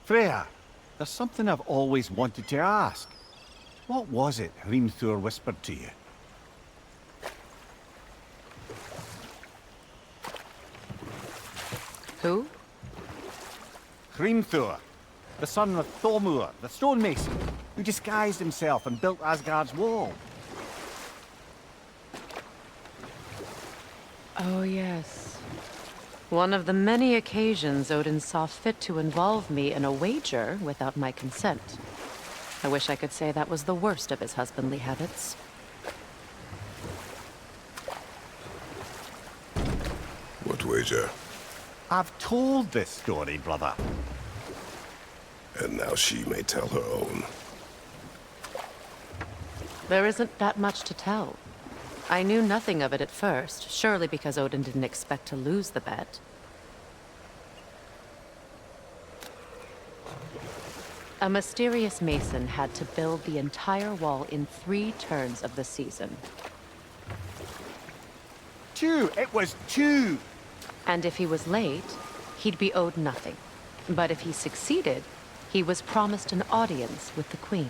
Freya, there's something I've always wanted to ask. What was it Hrimthur whispered to you?
Who?
Hrimthur, the son of Thormur, the stonemason, who disguised himself and built Asgard's wall.
Oh, yes. One of the many occasions Odin saw fit to involve me in a wager without my consent. I wish I could say that was the worst of his husbandly habits.
What wager?
I've told this story, brother.
And now she may tell her own.
There isn't that much to tell. I knew nothing of it at first, surely because Odin didn't expect to lose the bet. A mysterious mason had to build the entire wall in 3 turns of the season.
2! It was 2!
And if he was late, he'd be owed nothing. But if he succeeded, he was promised an audience with the queen.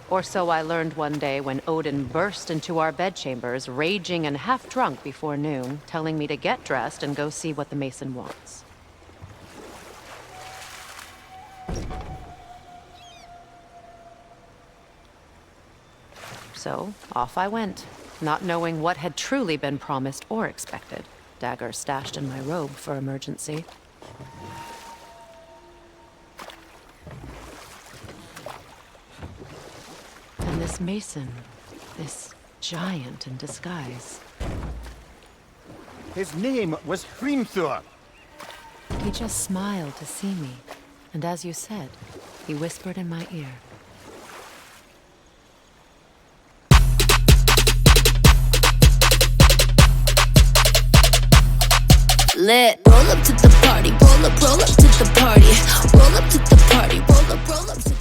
Or so I learned one day when Odin burst into our bedchambers, raging and half-drunk before noon, telling me to get dressed and go see what the mason wants. So, off I went, not knowing what had truly been promised or expected. Dagger stashed in my robe for emergency. And this mason, this giant in disguise.
His name was Hrimthur.
He just smiled to see me. And as you said, he whispered in my ear.
lit. Roll up to the party, roll up to the party. Roll up to the party, roll up to the